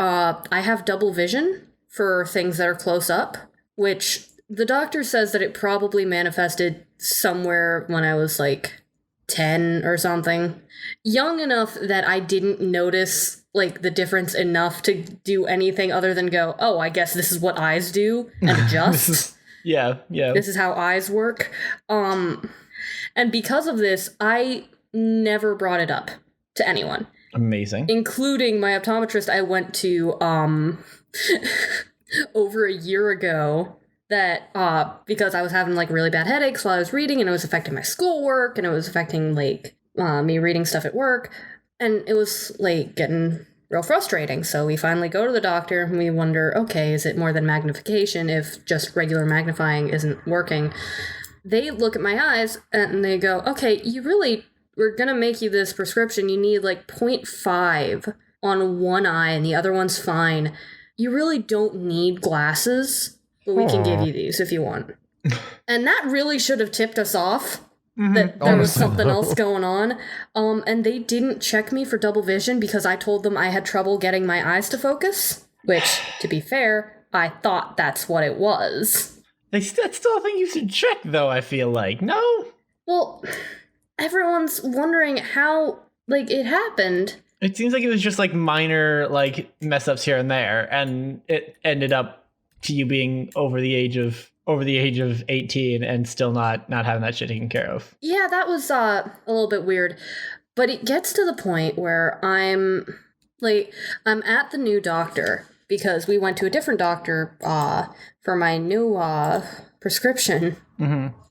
[SPEAKER 3] I have double vision for things that are close up, which the doctor says that it probably manifested somewhere when I was like 10 or something. Young enough that I didn't notice like the difference enough to do anything other than go, oh, I guess this is what eyes do and adjust.
[SPEAKER 2] Yeah.
[SPEAKER 3] This is how eyes work. And because of this, I never brought it up to anyone.
[SPEAKER 2] Amazing.
[SPEAKER 3] Including my optometrist I went to over a year ago. That, because I was having, like, really bad headaches while I was reading, and it was affecting my schoolwork, and it was affecting, like, me reading stuff at work, and it was, like, getting real frustrating. So we finally go to the doctor, and we wonder, okay, is it more than magnification if just regular magnifying isn't working? They look at my eyes, and they go, okay, we're gonna make you this prescription. You need, like, 0.5 on one eye, and the other one's fine. You really don't need glasses. But we can give you these if you want. And that really should have tipped us off that there was something else going on. And they didn't check me for double vision because I told them I had trouble getting my eyes to focus. Which, to be fair, I thought that's what it was.
[SPEAKER 2] That's still a thing you should check, though, I feel like. No?
[SPEAKER 3] Well, everyone's wondering how, like, it happened.
[SPEAKER 2] It seems like it was just, like, minor, like, mess-ups here and there. And it ended up to you being over the age of over the age of 18 and still not having that shit taken care of.
[SPEAKER 3] Yeah, that was a little bit weird. But it gets to the point where I'm at the new doctor because we went to a different doctor for my new prescription.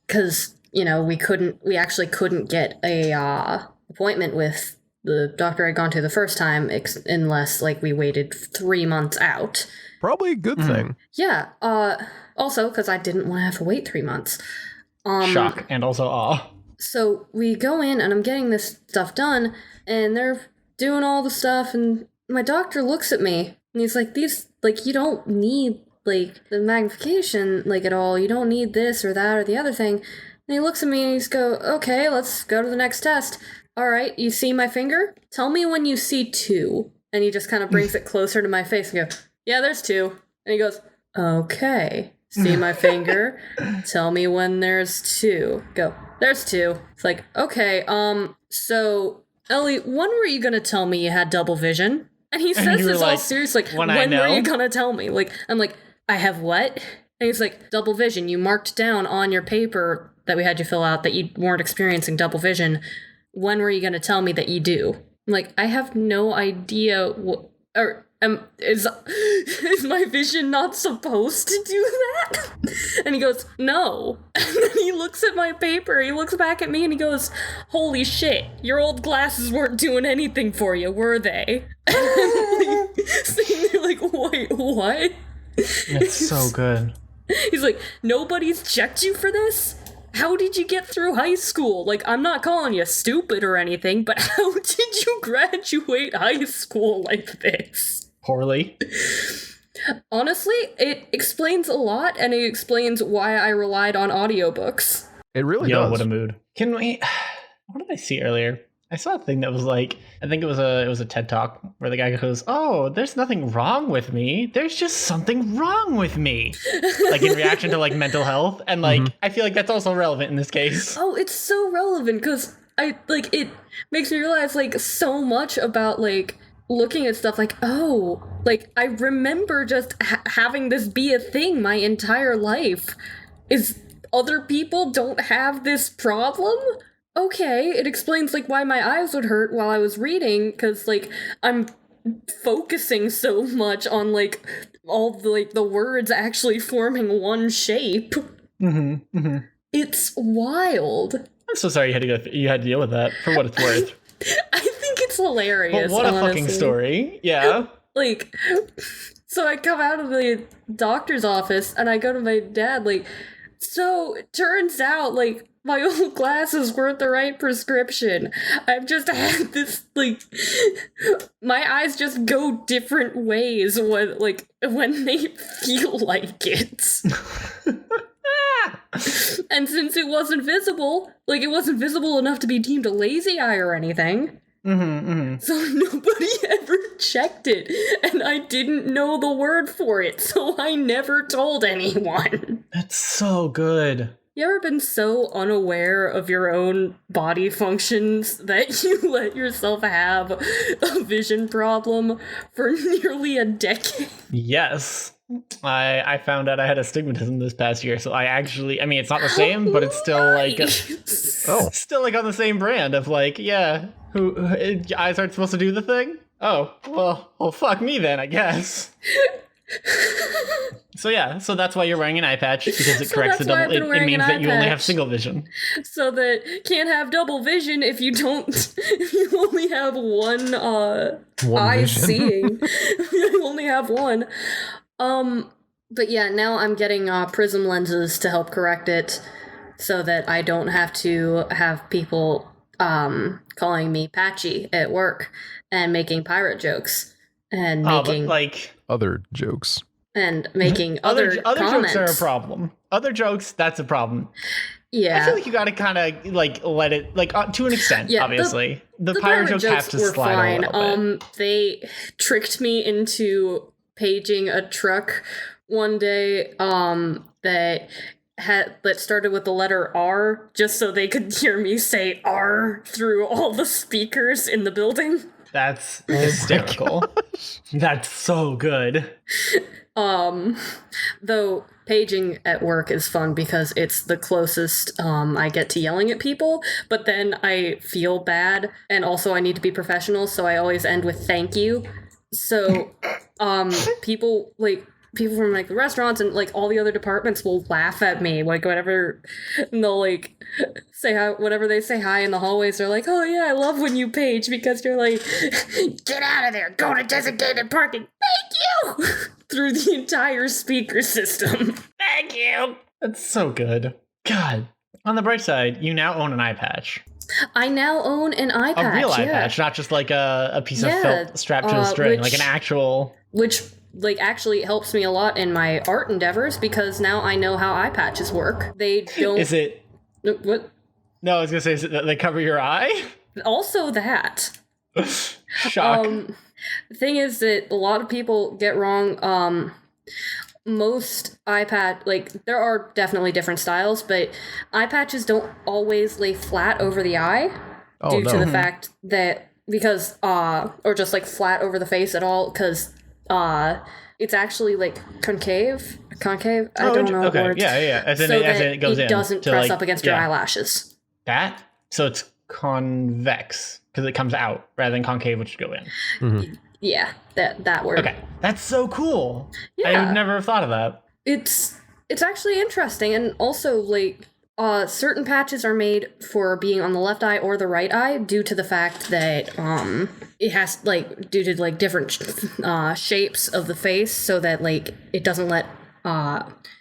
[SPEAKER 3] Because, we actually couldn't get a appointment with the doctor I'd gone to the first time unless we waited 3 months out.
[SPEAKER 1] Probably a good thing.
[SPEAKER 3] Yeah. Also, because I didn't want to have to wait 3 months.
[SPEAKER 2] Shock and also awe.
[SPEAKER 3] So we go in and I'm getting this stuff done and they're doing all the stuff and my doctor looks at me and he's like, you don't need the magnification at all. You don't need this or that or the other thing. And he looks at me and he's go, okay, let's go to the next test. All right, you see my finger? Tell me when you see 2. And he just kind of brings it closer to my face and goes, yeah, there's 2. And he goes, okay, see my finger? Tell me when there's 2. Go, there's 2. It's like, okay, so, Ellie, when were you gonna tell me you had double vision? And he says this all serious, when were you gonna tell me? I'm like, I have what? And he's like, double vision. You marked down on your paper that we had you fill out that you weren't experiencing double vision. When were you gonna tell me that you do? I'm like, I have no idea is my vision not supposed to do that? And he goes, no. And then he looks at my paper, he looks back at me and he goes, holy shit, your old glasses weren't doing anything for you, were they? And I'm sitting there wait, what?
[SPEAKER 2] It's so good.
[SPEAKER 3] He's like, nobody's checked you for this? How did you get through high school? I'm not calling you stupid or anything, but how did you graduate high school like this?
[SPEAKER 2] Poorly.
[SPEAKER 3] Honestly, it explains a lot, and it explains why I relied on audiobooks.
[SPEAKER 1] It really does.
[SPEAKER 2] What a mood. Can we... What did I see earlier? I saw a thing that was I think it was a TED Talk where the guy goes, oh, there's nothing wrong with me. There's just something wrong with me. In reaction to mental health. And I feel like that's also relevant in this case.
[SPEAKER 3] Oh, it's so relevant because it makes me realize so much about looking at stuff I remember just having this be a thing my entire life. Is other people don't have this problem? Okay, it explains why my eyes would hurt while I was reading, because I'm focusing so much on all the words actually forming one shape. It's wild.
[SPEAKER 2] I'm so sorry you had to deal with that, for what it's worth.
[SPEAKER 3] I think it's hilarious.
[SPEAKER 2] But what a
[SPEAKER 3] honestly.
[SPEAKER 2] fucking story. Yeah.
[SPEAKER 3] So I come out of the doctor's office and I go to my dad, so it turns out my old glasses weren't the right prescription. I've just had this, my eyes just go different ways when they feel like it. And since it wasn't visible, it wasn't visible enough to be deemed a lazy eye or anything. So nobody ever checked it, and I didn't know the word for it, so I never told anyone.
[SPEAKER 2] That's so good.
[SPEAKER 3] You ever been so unaware of your own body functions that you let yourself have a vision problem for nearly a decade?
[SPEAKER 2] Yes. I found out I had astigmatism this past year, so it's not the same, but it's still still on the same brand of who eyes aren't supposed to do the thing? Oh, well fuck me then, I guess. So that's why you're wearing an eye patch, because it corrects the double. It means that you only have single vision.
[SPEAKER 3] So that can't have double vision if you don't. If you only have one eye
[SPEAKER 1] vision.
[SPEAKER 3] seeing. You only have one. But yeah, now I'm getting prism lenses to help correct it, so that I don't have to have people calling me patchy at work and making pirate jokes and making
[SPEAKER 1] other jokes.
[SPEAKER 3] And making other
[SPEAKER 2] jokes are a problem. Other jokes, that's a problem.
[SPEAKER 3] Yeah.
[SPEAKER 2] I feel like you gotta kind of let it to an extent. Yeah, obviously, the pirate jokes have to slide
[SPEAKER 3] fine.
[SPEAKER 2] a little bit.
[SPEAKER 3] They tricked me into paging a truck one day. That started with the letter R, just so they could hear me say R through all the speakers in the building.
[SPEAKER 2] That's hysterical. That's so good.
[SPEAKER 3] Though paging at work is fun because it's the closest I get to yelling at people, but then I feel bad, and also I need to be professional, so I always end with thank you. So people from like the restaurants and like all the other departments will laugh at me, like whatever, and they'll like say hi, whenever they say hi in the hallways, they're like, oh yeah, I love when you page because you're like, get out of there, go to designated parking, thank you, through the entire speaker system. Thank you.
[SPEAKER 2] That's so good. God. On the bright side, you now own an eye patch.
[SPEAKER 3] I now own an eye patch.
[SPEAKER 2] A real eye patch, not just like a piece of felt strapped to a string, like an actual.
[SPEAKER 3] Which like actually helps me a lot in my art endeavors because now I know how eye patches work. They don't.
[SPEAKER 2] Is it?
[SPEAKER 3] What?
[SPEAKER 2] No, I was gonna say, is it that they cover your eye?
[SPEAKER 3] Also that.
[SPEAKER 2] Shock.
[SPEAKER 3] The thing is that a lot of people get wrong. Most eye patch, like there are definitely different styles, but eye patches don't always lay flat over the eye due to the fact that or just like flat over the face at all because it's actually like concave. I don't know.
[SPEAKER 2] Okay.
[SPEAKER 3] Words.
[SPEAKER 2] Yeah. As in,
[SPEAKER 3] so
[SPEAKER 2] as
[SPEAKER 3] that
[SPEAKER 2] in it goes in.
[SPEAKER 3] It doesn't
[SPEAKER 2] to
[SPEAKER 3] press
[SPEAKER 2] like,
[SPEAKER 3] up against your eyelashes.
[SPEAKER 2] That? So it's convex because it comes out rather than concave, which would go in.
[SPEAKER 1] Mm-hmm.
[SPEAKER 3] Yeah, that word.
[SPEAKER 2] Okay, that's so cool.
[SPEAKER 3] Yeah.
[SPEAKER 2] I would never have thought of that.
[SPEAKER 3] It's actually interesting, and also like certain patches are made for being on the left eye or the right eye due to the fact that it has like due to like different shapes of the face, so that like it doesn't let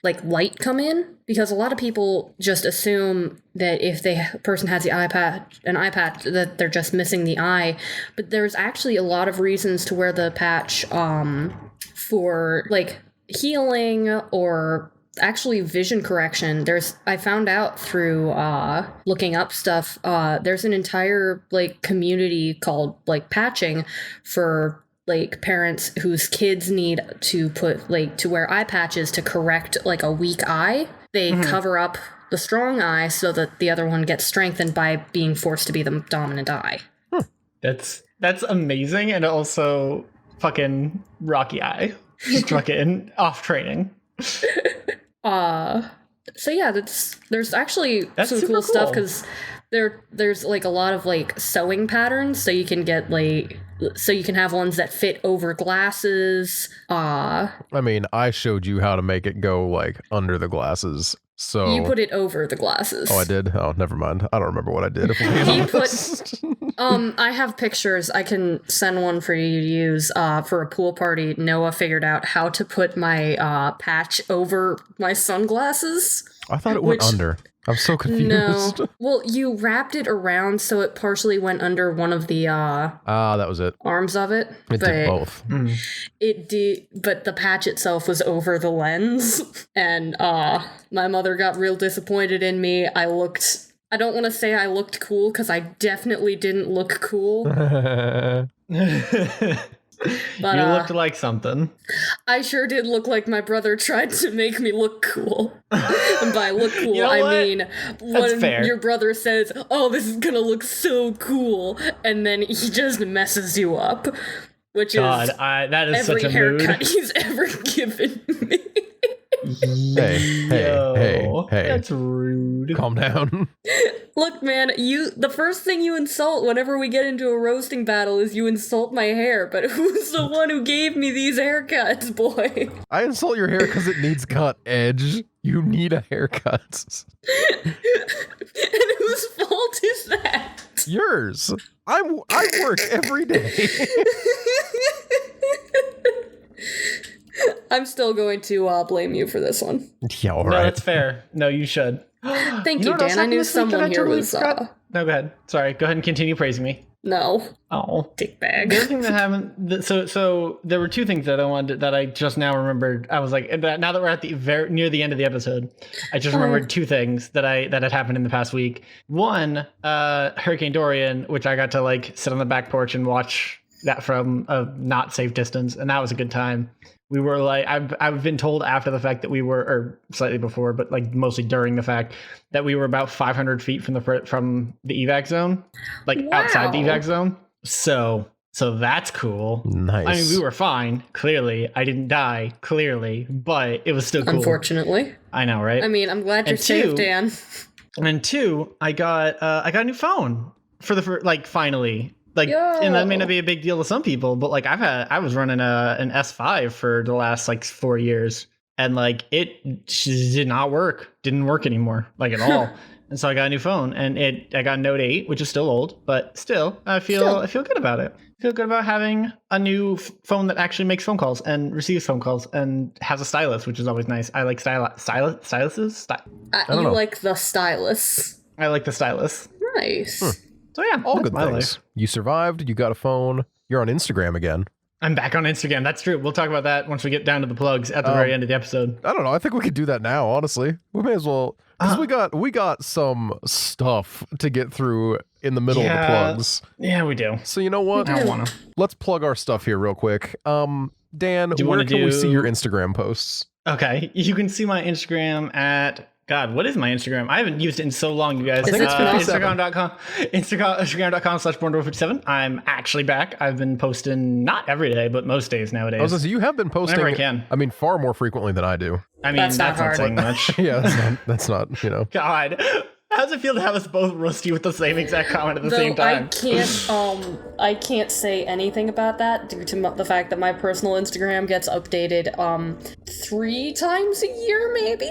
[SPEAKER 3] like light come in, because a lot of people just assume that if a person has an eye patch that they're just missing the eye, but there's actually a lot of reasons to wear the patch for like healing or actually vision correction. I found out through looking up stuff, there's an entire like community called like patching for like parents whose kids need to to wear eye patches to correct like a weak eye. They cover up the strong eye so that the other one gets strengthened by being forced to be the dominant eye.
[SPEAKER 2] That's amazing, and also fucking rocky eye. Just fucking off training.
[SPEAKER 3] So yeah, there's actually some cool stuff because there's like a lot of like sewing patterns, so you can get so you can have ones that fit over glasses. I
[SPEAKER 1] mean, I showed you how to make it go like under the glasses. So
[SPEAKER 3] you put it over the glasses.
[SPEAKER 1] Oh, I did? Oh, never mind. I don't remember what I did.
[SPEAKER 3] I have pictures. I can send one for you to use for a pool party. Noah figured out how to put my patch over my sunglasses.
[SPEAKER 1] I thought it went under. I'm so confused.
[SPEAKER 3] No. Well, you wrapped it around so it partially went under one of the
[SPEAKER 1] that was it.
[SPEAKER 3] Arms of it.
[SPEAKER 1] It did both.
[SPEAKER 3] It did, but the patch itself was over the lens, and my mother got real disappointed in me. I don't want to say I looked cool because I definitely didn't look cool. But,
[SPEAKER 2] you looked like something.
[SPEAKER 3] I sure did look like my brother tried to make me look cool. And by look cool, I mean when your brother says, oh, this is gonna look so cool, and then he just messes you up. Which
[SPEAKER 2] that is
[SPEAKER 3] every
[SPEAKER 2] such a
[SPEAKER 3] haircut
[SPEAKER 2] mood.
[SPEAKER 3] he's ever given me.
[SPEAKER 1] Hey,
[SPEAKER 2] that's rude.
[SPEAKER 1] Calm down.
[SPEAKER 3] Look, man, the first thing you insult whenever we get into a roasting battle is you insult my hair, but who's the one who gave me these haircuts, boy?
[SPEAKER 1] I insult your hair because it needs cut, Edge. You need a haircut.
[SPEAKER 3] And whose fault is that?
[SPEAKER 1] Yours. I work every day.
[SPEAKER 3] I'm still going to blame you for this one.
[SPEAKER 1] Yeah, all
[SPEAKER 2] No,
[SPEAKER 1] right.
[SPEAKER 2] that's fair. No, you should.
[SPEAKER 3] Thank you, Dan. I knew someone here was...
[SPEAKER 2] No, go ahead. Sorry, go ahead and continue praising me.
[SPEAKER 3] No.
[SPEAKER 2] Oh,
[SPEAKER 3] dickbag.
[SPEAKER 2] The other thing that happened. So there were two things that I just now remembered. I was like, now that we're at the near the end of the episode, I just remembered two things that had happened in the past week. One, Hurricane Dorian, which I got to like sit on the back porch and watch that from a not safe distance, and that was a good time. We were like, I've been told after the fact that we were, or slightly before, but like mostly during the fact that we were about 500 feet from the evac zone, like outside the evac zone. So So that's cool.
[SPEAKER 1] Nice.
[SPEAKER 2] I mean, we were fine. Clearly, I didn't die. Clearly, but it was still cool.
[SPEAKER 3] Unfortunately.
[SPEAKER 2] I know, right?
[SPEAKER 3] I mean, I'm glad you're
[SPEAKER 2] And
[SPEAKER 3] safe,
[SPEAKER 2] two-
[SPEAKER 3] Dan.
[SPEAKER 2] And two, I got a new phone finally. Like,
[SPEAKER 3] Yo.
[SPEAKER 2] and that may not be a big deal to some people, but like I was running an S5 for the last like 4 years, and like it didn't work anymore, like at all. And so I got a new phone, and I got a Note 8, which is still old, but still I feel good about it. I feel good about having a new phone that actually makes phone calls and receives phone calls and has a stylus, which is always nice. I like styluses.
[SPEAKER 3] You like the stylus.
[SPEAKER 2] I like the stylus.
[SPEAKER 3] Nice.
[SPEAKER 2] So yeah,
[SPEAKER 1] All
[SPEAKER 2] that's
[SPEAKER 1] good
[SPEAKER 2] my
[SPEAKER 1] things.
[SPEAKER 2] life.
[SPEAKER 1] You survived. You got a phone. You're on Instagram again.
[SPEAKER 2] I'm back on Instagram. That's true. We'll talk about that once we get down to the plugs at the very end of the episode.
[SPEAKER 1] I don't know. I think we could do that now. Honestly, we may as well because we got some stuff to get through in the middle of the plugs.
[SPEAKER 2] Yeah, we do.
[SPEAKER 1] So you know what?
[SPEAKER 2] I don't want to.
[SPEAKER 1] Let's plug our stuff here real quick. Dan,
[SPEAKER 2] Do you
[SPEAKER 1] where
[SPEAKER 2] wanna
[SPEAKER 1] can we see
[SPEAKER 2] do-
[SPEAKER 1] your Instagram posts?
[SPEAKER 2] Okay, you can see my Instagram at God. What is my Instagram? I haven't used it in so long, you guys.
[SPEAKER 1] I think it's 57.
[SPEAKER 2] Instagram.com/Born57. I'm actually back. I've been posting not every day, but most days nowadays.
[SPEAKER 1] I was gonna say, you have been posting.
[SPEAKER 2] Whenever I can.
[SPEAKER 1] I mean, far more frequently than I do.
[SPEAKER 2] I mean,
[SPEAKER 3] That's
[SPEAKER 2] that's
[SPEAKER 3] not
[SPEAKER 2] not
[SPEAKER 3] hard.
[SPEAKER 2] saying much.
[SPEAKER 1] Yeah, that's not. You know.
[SPEAKER 2] God, how does it feel to have us both roast you with the same exact comment at the same time?
[SPEAKER 3] I can't say anything about that due to the fact that my personal Instagram gets updated 3 times a year, maybe.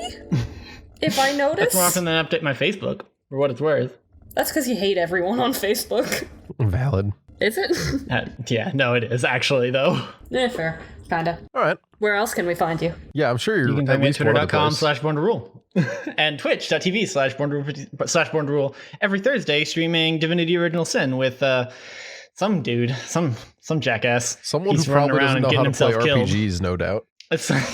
[SPEAKER 3] If I notice.
[SPEAKER 2] That's more often than I update my Facebook, for what it's worth.
[SPEAKER 3] That's because you hate everyone on Facebook.
[SPEAKER 1] Valid.
[SPEAKER 3] Is it?
[SPEAKER 2] Yeah, no, it is actually, though.
[SPEAKER 3] Yeah, fair. Kinda.
[SPEAKER 1] All right.
[SPEAKER 3] Where else can we find you?
[SPEAKER 1] Yeah, I'm sure you're
[SPEAKER 2] You can
[SPEAKER 1] at
[SPEAKER 2] find me at
[SPEAKER 1] least one other place.
[SPEAKER 2] twitter.com/born-to-rule and twitch.tv/born-to-rule every Thursday, streaming Divinity Original Sin with some dude, some jackass.
[SPEAKER 1] Someone
[SPEAKER 2] He's
[SPEAKER 1] who probably
[SPEAKER 2] running around
[SPEAKER 1] doesn't know
[SPEAKER 2] and
[SPEAKER 1] how to play
[SPEAKER 2] getting himself killed.
[SPEAKER 1] RPGs, no doubt.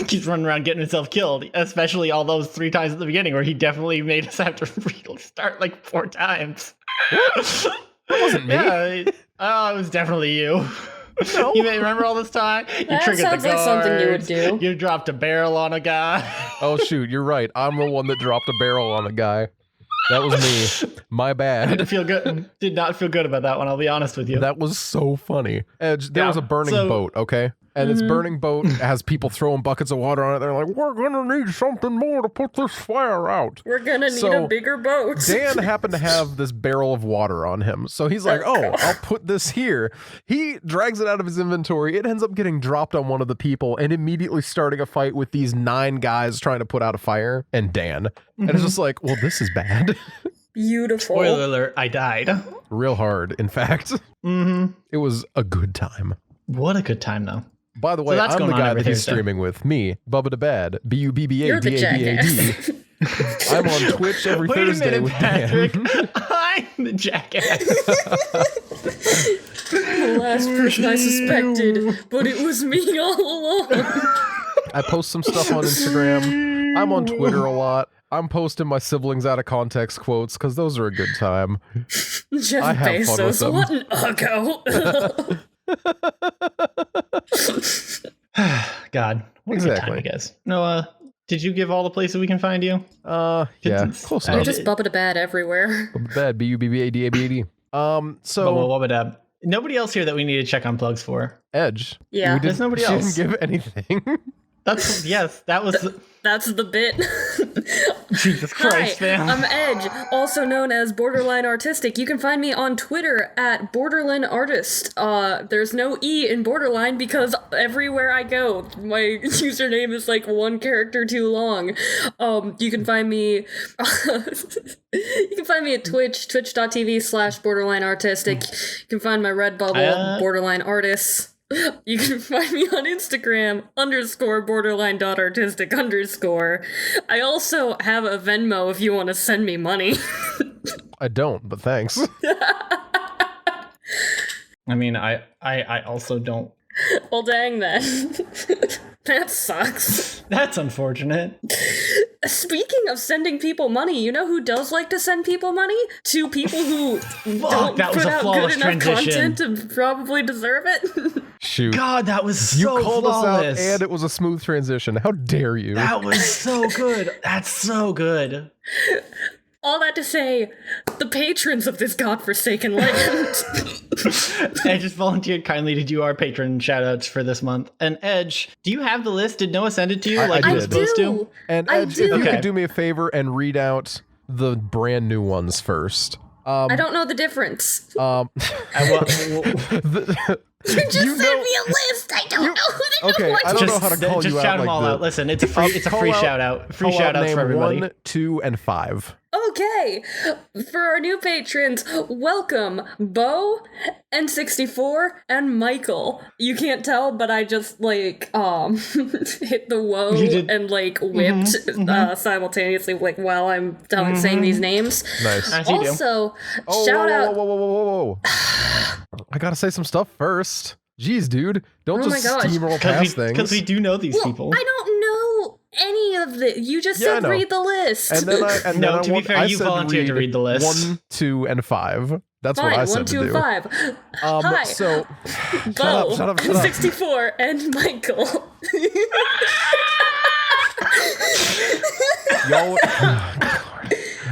[SPEAKER 2] Keeps running around getting himself killed, especially all those 3 times at the beginning where he definitely made us have to restart like 4 times.
[SPEAKER 1] That wasn't me.
[SPEAKER 2] Yeah, it was definitely you.
[SPEAKER 1] No.
[SPEAKER 2] You may remember all this time. You
[SPEAKER 3] That
[SPEAKER 2] triggered
[SPEAKER 3] sounds
[SPEAKER 2] the
[SPEAKER 3] like something you would
[SPEAKER 2] guards,
[SPEAKER 3] do.
[SPEAKER 2] You dropped a barrel on a guy.
[SPEAKER 1] Oh shoot, you're right. I'm the one that dropped a barrel on a guy. That was me. My bad.
[SPEAKER 2] Didn't feel good. Did not feel good about that one. I'll be honest with you.
[SPEAKER 1] That was so funny. Edge, there
[SPEAKER 2] Yeah,
[SPEAKER 1] was a burning
[SPEAKER 2] so-
[SPEAKER 1] boat, okay? And this burning boat has people throwing buckets of water on it. They're like, we're gonna need something more to put this fire out.
[SPEAKER 3] We're gonna need
[SPEAKER 1] So,
[SPEAKER 3] a bigger boat.
[SPEAKER 1] Dan happened to have this barrel of water on him. So he's like, oh, I'll put this here. He drags it out of his inventory. It ends up getting dropped on one of the people and immediately starting a fight with these 9 guys trying to put out a fire and Dan. And it's just like, well, this is bad.
[SPEAKER 3] Beautiful.
[SPEAKER 2] Spoiler alert, I died.
[SPEAKER 1] Real hard, in fact. It was a good time.
[SPEAKER 2] What a good time, though.
[SPEAKER 1] By the way,
[SPEAKER 2] that's
[SPEAKER 1] I'm the
[SPEAKER 2] going on
[SPEAKER 1] guy
[SPEAKER 2] every
[SPEAKER 1] that he's
[SPEAKER 2] Thursday.
[SPEAKER 1] streaming with. Me, Bubba the Bad,
[SPEAKER 3] You're the
[SPEAKER 1] BUBBADABAD.
[SPEAKER 3] jackass.
[SPEAKER 1] I'm on Twitch every
[SPEAKER 2] Wait
[SPEAKER 1] Thursday
[SPEAKER 2] a minute,
[SPEAKER 1] with
[SPEAKER 2] Patrick.
[SPEAKER 1] Dan.
[SPEAKER 2] I'm the jackass.
[SPEAKER 3] The last person I suspected, but it was me all along.
[SPEAKER 1] I post some stuff on Instagram. I'm on Twitter a lot. I'm posting my siblings out of context quotes because those are a good time.
[SPEAKER 3] Jeff
[SPEAKER 1] I have fun with
[SPEAKER 3] Bezos,
[SPEAKER 1] them.
[SPEAKER 3] what an uggo.
[SPEAKER 2] God, what a good time,
[SPEAKER 1] Exactly.
[SPEAKER 2] you guys. Noah, did you give all the places we can find you?
[SPEAKER 1] Yeah,
[SPEAKER 2] It's-
[SPEAKER 1] close
[SPEAKER 3] You're
[SPEAKER 1] enough.
[SPEAKER 3] just Bubba to Bad everywhere.
[SPEAKER 1] Bubba the Bad, BUBBADABAD. So
[SPEAKER 2] Wubba-dub. Nobody else here that we need to check on plugs for.
[SPEAKER 1] Edge.
[SPEAKER 3] Yeah.
[SPEAKER 1] we
[SPEAKER 2] There's nobody
[SPEAKER 1] she
[SPEAKER 2] else.
[SPEAKER 1] didn't give anything.
[SPEAKER 2] That's yes, that was
[SPEAKER 3] That's the bit.
[SPEAKER 2] Jesus Christ,
[SPEAKER 3] Hi,
[SPEAKER 2] man.
[SPEAKER 3] I'm Edge, also known as Borderline Artistic. You can find me on Twitter at Borderline Artist. There's no E in Borderline because everywhere I go, my username is like 1 character too long. You can find me. You can find me at Twitch, twitch.tv/Borderline Artistic. You can find my Redbubble, Borderline Artists. You can find me on Instagram, _borderline.artistic_. I also have a Venmo if you want to send me money.
[SPEAKER 1] I don't, but thanks.
[SPEAKER 2] I mean, I also don't.
[SPEAKER 3] Well, dang then. That sucks.
[SPEAKER 2] That's unfortunate.
[SPEAKER 3] Speaking of sending people money, you know who does like to send people money? 2 people who don't
[SPEAKER 2] that was
[SPEAKER 3] put
[SPEAKER 2] a
[SPEAKER 3] out
[SPEAKER 2] flawless
[SPEAKER 3] good enough
[SPEAKER 2] transition.
[SPEAKER 3] content to probably deserve it.
[SPEAKER 1] Shoot.
[SPEAKER 2] God, that was
[SPEAKER 1] You
[SPEAKER 2] so
[SPEAKER 1] called
[SPEAKER 2] flawless.
[SPEAKER 1] us out and it was a smooth transition. How dare you?
[SPEAKER 2] That was so good. That's so good.
[SPEAKER 3] All that to say, the patrons of this godforsaken land.
[SPEAKER 2] Edge just volunteered kindly to do our patron shoutouts for this month. And Edge, do you have the list? Did Noah send it to you like he was supposed to?
[SPEAKER 1] And Edge, if you could do me a favor and read out the brand new ones first.
[SPEAKER 3] I don't know the difference.
[SPEAKER 2] Well,
[SPEAKER 3] You just sent me a list. I don't know who the new ones.
[SPEAKER 1] I don't know how to call
[SPEAKER 2] just
[SPEAKER 1] you
[SPEAKER 2] shout
[SPEAKER 1] out
[SPEAKER 2] them all out. Listen, it's a free shout out. Free shout outs for everybody.
[SPEAKER 1] 1, 2, and 5.
[SPEAKER 3] Okay, for our new patrons, welcome Bo, N64, and Michael. You can't tell, but I just hit the whoa and whipped simultaneously while I'm saying these names.
[SPEAKER 1] Nice.
[SPEAKER 3] Also, shout out.
[SPEAKER 1] Whoa. I gotta say some stuff first. Jeez, dude, don't just steamroll past things.
[SPEAKER 2] Because we do know these people.
[SPEAKER 3] I don't know any of the. You just said read the list.
[SPEAKER 1] And then
[SPEAKER 2] to be fair, you volunteered to read the list.
[SPEAKER 1] 1, 2, and 5. That's
[SPEAKER 3] Fine,
[SPEAKER 1] what I
[SPEAKER 3] 1,
[SPEAKER 1] said
[SPEAKER 3] 2,
[SPEAKER 1] to do.
[SPEAKER 3] 5. Hi.
[SPEAKER 1] So,
[SPEAKER 3] Bo,
[SPEAKER 1] shut up.
[SPEAKER 3] 64, and Michael.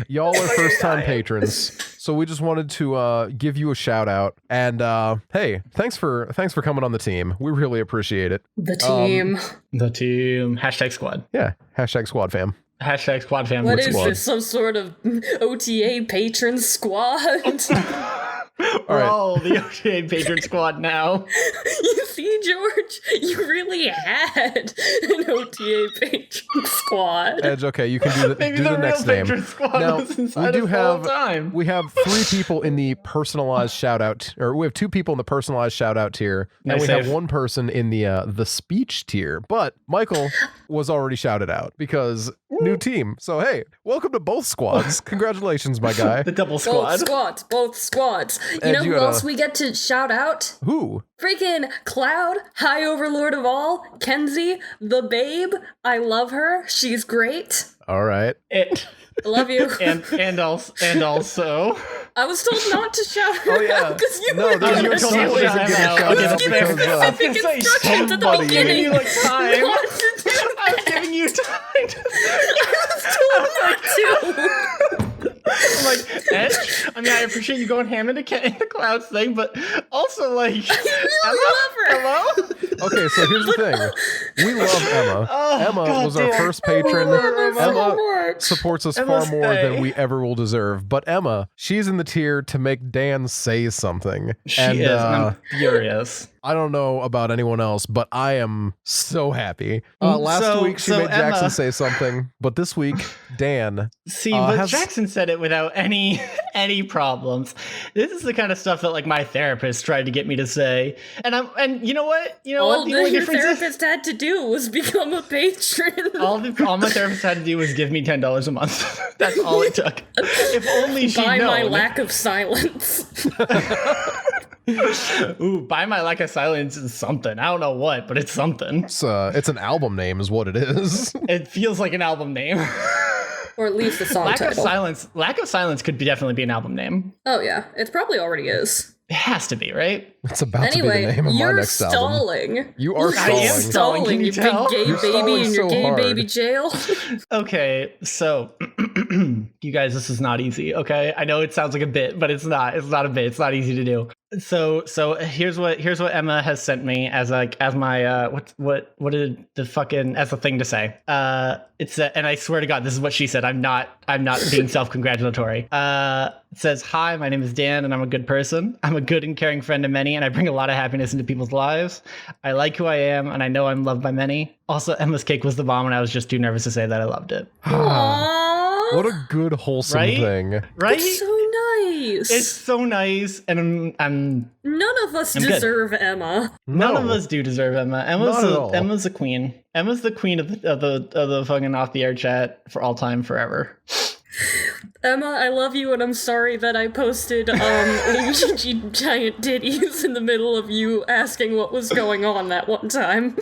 [SPEAKER 1] Y'all are first-time patrons, so we just wanted to give you a shout out. And hey, thanks for coming on the team. We really appreciate it.
[SPEAKER 3] The team.
[SPEAKER 2] Hashtag squad.
[SPEAKER 1] Yeah. Hashtag squad fam.
[SPEAKER 2] Hashtag squad fam.
[SPEAKER 3] What is this? Some sort of OTA patron squad?
[SPEAKER 2] We're all the OTA patron squad now.
[SPEAKER 3] You see, George, you really had an OTA patron squad.
[SPEAKER 1] Edge, okay, you can do the next name. Now, we have 3 people in the personalized shout out, or we have 2 people in the personalized shout out tier, and we have 1 person in the speech tier. But Michael was already shouted out because new team. So hey, welcome to both squads. Congratulations, my guy.
[SPEAKER 2] The double squad.
[SPEAKER 3] Both squads. You know who else we get to shout out?
[SPEAKER 1] Who?
[SPEAKER 3] Freaking Cloud, High Overlord of all, Kenzie, the babe. I love her. She's great.
[SPEAKER 1] All right.
[SPEAKER 3] I love you.
[SPEAKER 2] and also.
[SPEAKER 3] I was told not to shout her out because you
[SPEAKER 1] were
[SPEAKER 3] told
[SPEAKER 1] me to
[SPEAKER 3] give specific instructions at the beginning.
[SPEAKER 2] I was giving you time.
[SPEAKER 3] I was told not to.
[SPEAKER 2] I'm like, Edge, I mean, I appreciate you going ham into the Clouds thing, but also, like,
[SPEAKER 3] I really love her.
[SPEAKER 2] Hello?
[SPEAKER 1] Okay, so here's the thing. We love Emma. Emma was our first patron. Emma supports us far more than we ever will deserve. But Emma, she's in the tier to make Dan say something.
[SPEAKER 2] She is, and I'm furious.
[SPEAKER 1] I don't know about anyone else, but I am so happy. Last week she made Emma, Jackson say something, but this week Dan.
[SPEAKER 2] But Jackson said it without any problems. This is the kind of stuff that like my therapist tried to get me to say, and you know what?
[SPEAKER 3] All your therapist had to do was become a patron.
[SPEAKER 2] All my therapist had to do was give me $10 a month. That's all it took. If only she'd known.
[SPEAKER 3] By my lack of silence.
[SPEAKER 2] Ooh, By My Lack of Silence is something. I don't know what, but it's something.
[SPEAKER 1] It's an album name is what it is.
[SPEAKER 2] It feels like an album name.
[SPEAKER 3] Or at least a song title.
[SPEAKER 2] Lack of Silence could definitely be an album name.
[SPEAKER 3] Oh yeah, it probably already is.
[SPEAKER 2] It has to be, right?
[SPEAKER 1] It's about to be the name of my next
[SPEAKER 3] stalling.
[SPEAKER 1] album. You are stalling.
[SPEAKER 2] I am stalling.
[SPEAKER 3] You big gay baby in your gay baby jail.
[SPEAKER 2] Okay, so you guys, this is not easy. Okay, I know it sounds like a bit, but it's not. It's not a bit. It's not easy to do. So here's what Emma has sent me as my what did the fucking as a thing to say. It's and I swear to God, this is what she said. I'm not being self-congratulatory. It says, "Hi, my name is Dan, and I'm a good person. I'm a good and caring friend to many, and I bring a lot of happiness into people's lives. I like who I am, and I know I'm loved by many. Also, Emma's cake was the bomb, and I was just too nervous to say that I loved it."
[SPEAKER 3] Aww.
[SPEAKER 1] What a good wholesome thing,
[SPEAKER 2] right?
[SPEAKER 3] It's so nice.
[SPEAKER 2] It's so nice, and I'm
[SPEAKER 3] none of us deserve Emma.
[SPEAKER 2] None of us do deserve Emma. Emma's a queen. Emma's the queen of the fucking off the air chat for all time, forever.
[SPEAKER 3] Emma, I love you, and I'm sorry that I posted Luigi giant titties in the middle of you asking what was going on that one time.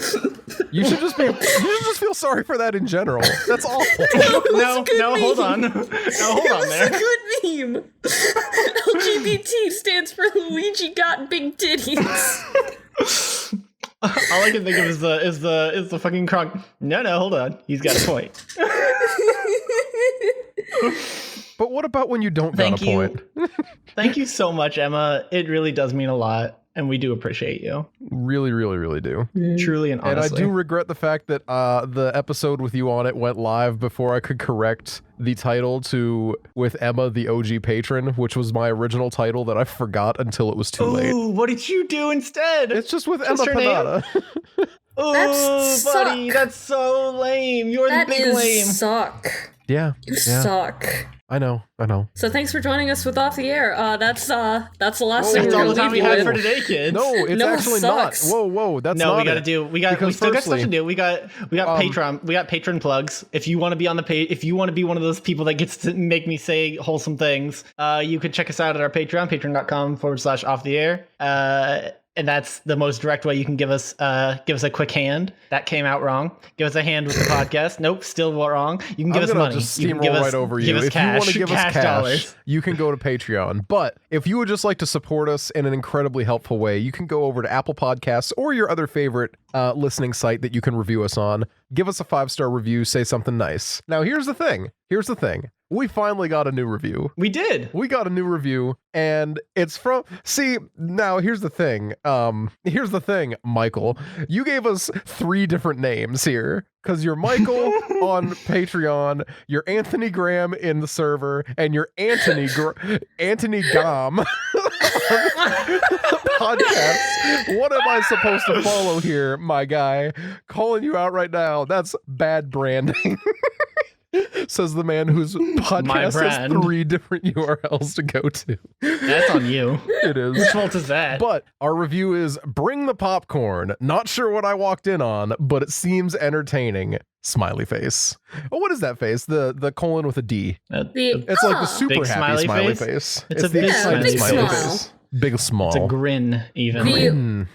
[SPEAKER 1] You should just feel sorry for that in general. That's awful.
[SPEAKER 2] No, hold on. No, hold on there.
[SPEAKER 3] It's a good meme. LGBT stands for Luigi got big titties.
[SPEAKER 2] All I can think of is the fucking Kronk. No, hold on. He's got a point.
[SPEAKER 1] But what about when you don't got a point?
[SPEAKER 2] Thank you so much, Emma. It really does mean a lot, and we do appreciate you.
[SPEAKER 1] Really, really, really do.
[SPEAKER 2] Truly and honestly.
[SPEAKER 1] And I do regret the fact that the episode with you on it went live before I could correct the title to with Emma, the OG patron, which was my original title that I forgot until it was too late.
[SPEAKER 2] Ooh, what did you do instead?
[SPEAKER 1] It's just with
[SPEAKER 2] What's
[SPEAKER 1] Emma
[SPEAKER 2] her name?
[SPEAKER 1] Panada.
[SPEAKER 2] Oh, buddy, that's so lame. You're the big lame.
[SPEAKER 3] Suck.
[SPEAKER 1] Yeah.
[SPEAKER 3] You suck.
[SPEAKER 1] I know.
[SPEAKER 3] So thanks for joining us with Off the Air. That's the last
[SPEAKER 1] Whoa,
[SPEAKER 3] thing
[SPEAKER 2] That's
[SPEAKER 3] we're
[SPEAKER 2] all
[SPEAKER 3] gonna
[SPEAKER 2] the time
[SPEAKER 3] leave
[SPEAKER 2] we
[SPEAKER 3] you
[SPEAKER 2] had
[SPEAKER 3] with.
[SPEAKER 2] for today, kids.
[SPEAKER 1] No, it's
[SPEAKER 3] No, it
[SPEAKER 1] actually
[SPEAKER 3] sucks.
[SPEAKER 1] not. Whoa, that's
[SPEAKER 2] No,
[SPEAKER 1] not
[SPEAKER 2] we got to
[SPEAKER 1] it.
[SPEAKER 2] do. We still got stuff to do. We got Patreon. We got patron plugs. If you want to be on the page, if you want to be one of those people that gets to make me say wholesome things, you could check us out at our Patreon, patreon.com/off the air. And that's the most direct way you can give us a quick hand. That came out wrong. Give us a hand with the podcast. Nope, still wrong. You can give us money.
[SPEAKER 1] Just
[SPEAKER 2] You can
[SPEAKER 1] steamroll
[SPEAKER 2] give us,
[SPEAKER 1] right over you.
[SPEAKER 2] Give us
[SPEAKER 1] If
[SPEAKER 2] cash.
[SPEAKER 1] you want to give us cash,
[SPEAKER 2] dollars.
[SPEAKER 1] you can go to Patreon. But if you would just like to support us in an incredibly helpful way, you can go over to Apple Podcasts or your other favorite listening site that you can review us on. Give us a 5-star review. Say something nice. Now, here's the thing. We finally got a new review.
[SPEAKER 2] We did.
[SPEAKER 1] We got a new review, and it's from... See, now, here's the thing. Michael. You gave us 3 different names here, because you're Michael on Patreon, you're Anthony Graham in the server, and you're Anthony Gom podcast. What am I supposed to follow here, my guy? Calling you out right now. That's bad branding. Says the man whose podcast has 3 different URLs to go to.
[SPEAKER 2] That's on you.
[SPEAKER 1] It is.
[SPEAKER 2] Whose fault is that?
[SPEAKER 1] But our review is Bring the Popcorn. Not sure what I walked in on, but it seems entertaining. Smiley face. Oh, what is that face? The colon with a D. It's like the super
[SPEAKER 2] Big
[SPEAKER 1] happy smiley
[SPEAKER 2] face?
[SPEAKER 1] face.
[SPEAKER 2] It's a
[SPEAKER 1] the
[SPEAKER 2] big
[SPEAKER 1] excited
[SPEAKER 3] smiley
[SPEAKER 1] face. Big small.
[SPEAKER 2] It's a grin, even.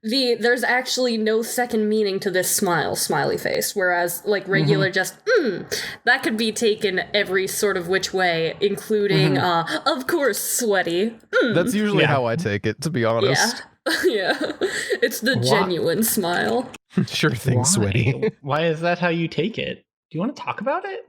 [SPEAKER 3] There's actually no second meaning to this smiley face, whereas like regular just that could be taken every sort of which way, including of course sweaty.
[SPEAKER 1] That's usually how I take it, to be honest.
[SPEAKER 3] Yeah. It's the genuine smile.
[SPEAKER 1] Sure thing, sweaty.
[SPEAKER 2] Why is that how you take it? Do you want to talk about it?